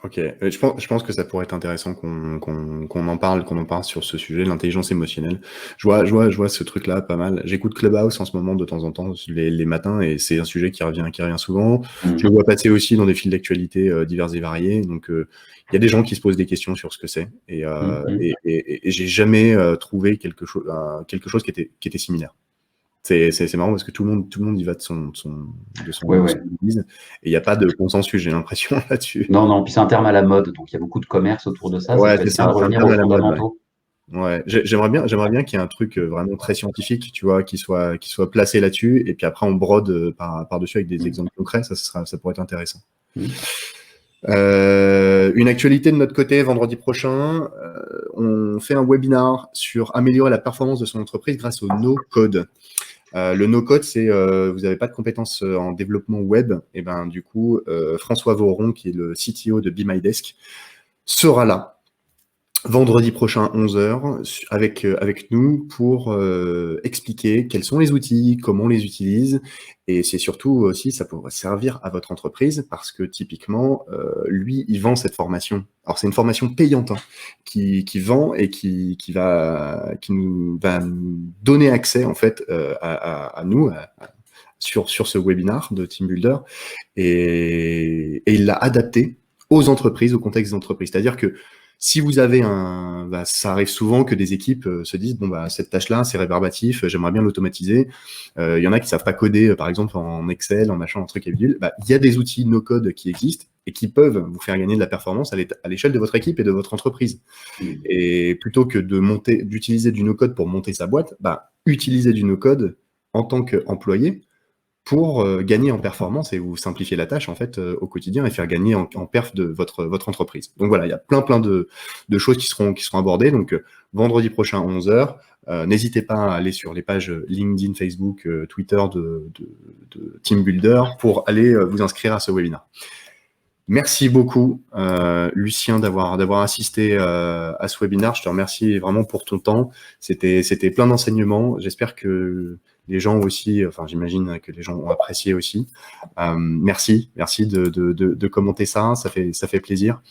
Ok, je pense que ça pourrait être intéressant qu'on en parle sur ce sujet, l'intelligence émotionnelle. Je vois ce truc-là pas mal. J'écoute Clubhouse en ce moment de temps en temps les matins et c'est un sujet qui revient souvent. Je le vois passer aussi dans des fils d'actualité divers et variés. Donc il y a des gens qui se posent des questions sur ce que c'est et j'ai jamais trouvé quelque chose qui était similaire. C'est marrant parce que tout le monde y va de son guise et il n'y a pas de consensus, j'ai l'impression là-dessus. Non, puis c'est un terme à la mode, donc il y a beaucoup de commerce autour de ça. Ça Ouais, peut c'est être bien ça, de c'est un revenir terme aux à la mode, ouais. fondamentaux. Ouais, j'aimerais bien qu'il y ait un truc vraiment très scientifique, tu vois, qui soit placé là-dessus, et puis après on brode par-dessus avec des exemples concrets, ça pourrait être intéressant. Une actualité de notre côté, vendredi prochain, on fait un webinar sur améliorer la performance de son entreprise grâce au no-code. Le no-code, c'est vous n'avez pas de compétences en développement web, et ben du coup, François Voron, qui est le CTO de Be My Desk, sera là vendredi prochain 11h avec nous pour expliquer quels sont les outils, comment on les utilise, et c'est surtout aussi ça pourra servir à votre entreprise parce que typiquement lui il vend cette formation. Alors c'est une formation payante hein, qui vend et qui nous va nous donner accès en fait à nous sur ce webinar de Team Builder et il l'a adapté aux entreprises, au contexte des entreprises. C'est-à-dire que si vous avez ça arrive souvent que des équipes se disent bon bah cette tâche-là c'est rébarbatif, j'aimerais bien l'automatiser. Il y en a qui savent pas coder, par exemple en Excel, en machin, en truc et bidule. Bah, il y a des outils no-code qui existent et qui peuvent vous faire gagner de la performance à l'échelle de votre équipe et de votre entreprise. Et plutôt que d'utiliser du no-code pour monter sa boîte, bah utilisez du no-code en tant qu'employé pour gagner en performance et vous simplifier la tâche en fait au quotidien et faire gagner en perf de votre entreprise. Donc voilà, il y a plein de choses qui seront abordées. Donc vendredi prochain 11h, n'hésitez pas à aller sur les pages LinkedIn, Facebook, Twitter de Team Builder pour aller vous inscrire à ce webinaire. Merci beaucoup, Lucien, d'avoir assisté à ce webinaire. Je te remercie vraiment pour ton temps. C'était plein d'enseignements. J'espère que les gens aussi, enfin j'imagine que les gens ont apprécié aussi. Merci de commenter ça. Ça fait plaisir.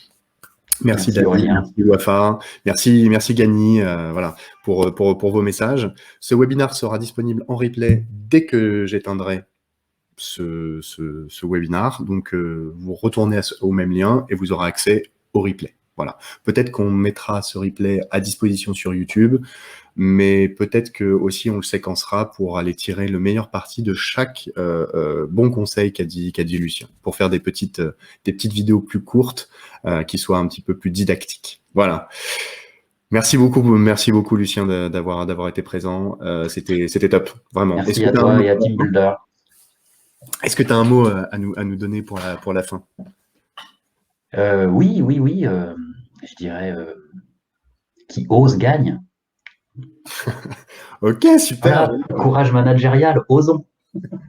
Merci David, merci Wafa, merci Gani, voilà pour vos messages. Ce webinaire sera disponible en replay dès que j'éteindrai ce webinar. Donc, vous retournez au même lien et vous aurez accès au replay. Voilà. Peut-être qu'on mettra ce replay à disposition sur YouTube, mais peut-être que aussi on le séquencera pour aller tirer le meilleur parti de chaque bon conseil qu'a dit Lucien, pour faire des petites vidéos plus courtes qui soient un petit peu plus didactiques. Voilà. Merci beaucoup Lucien d'avoir été présent. C'était top, vraiment. Merci à toi et à Team Builder. Est-ce que tu as un mot à nous donner pour la fin? Oui. Je dirais qui ose gagne. Ok, super. Voilà. Courage managérial, osons.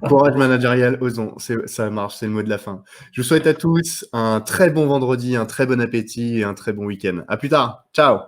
Courage managérial, osons. Ça marche, c'est le mot de la fin. Je vous souhaite à tous un très bon vendredi, un très bon appétit et un très bon week-end. À plus tard. Ciao.